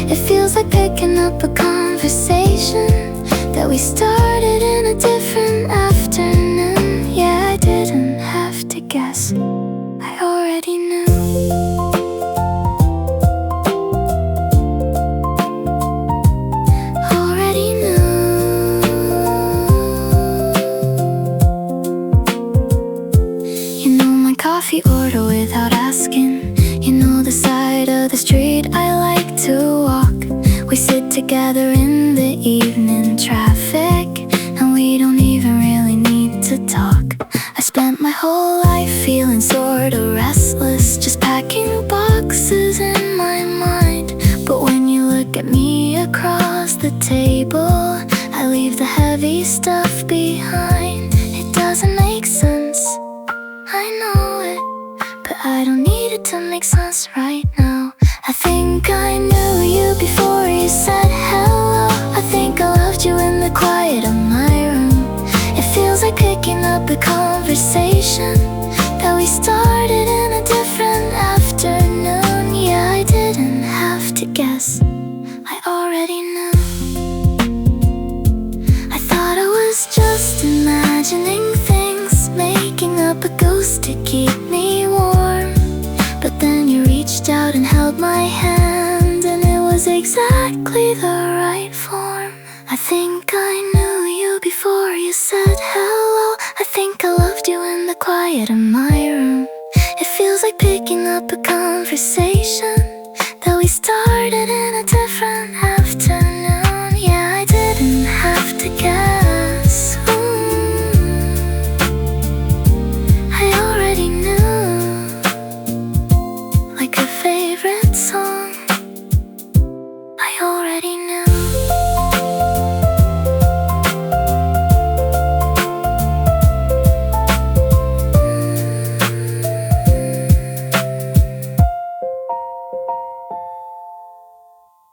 It feels like picking up a conversation that we started in a different afternoon. Yeah, I didn't have to guess, I already knew. Coffee order without asking. You know the side of the street I like to walk. We sit together in the evening traffic, and we don't even really need to talk. I spent my whole life feeling sorta restless, just packing boxes in my mind. But when you look at me across the table, I leave the heavy stuff behind. It doesn't make sense, I know it, but I don't need it to make sense right now. I think I knew you before you said hello. I think I loved you in the quiet of my room. It feels like picking up a conversation that we started in a different afternoon. Yeah, I didn't have to guess, I already knew. I thought I was just imagining things, making up a ghost to keep me warm. But then you reached out and held my hand, and it was exactly the right form. I think I knew you before you said hello. I think I loved you in the quiet of my room. It feels like picking up a conversation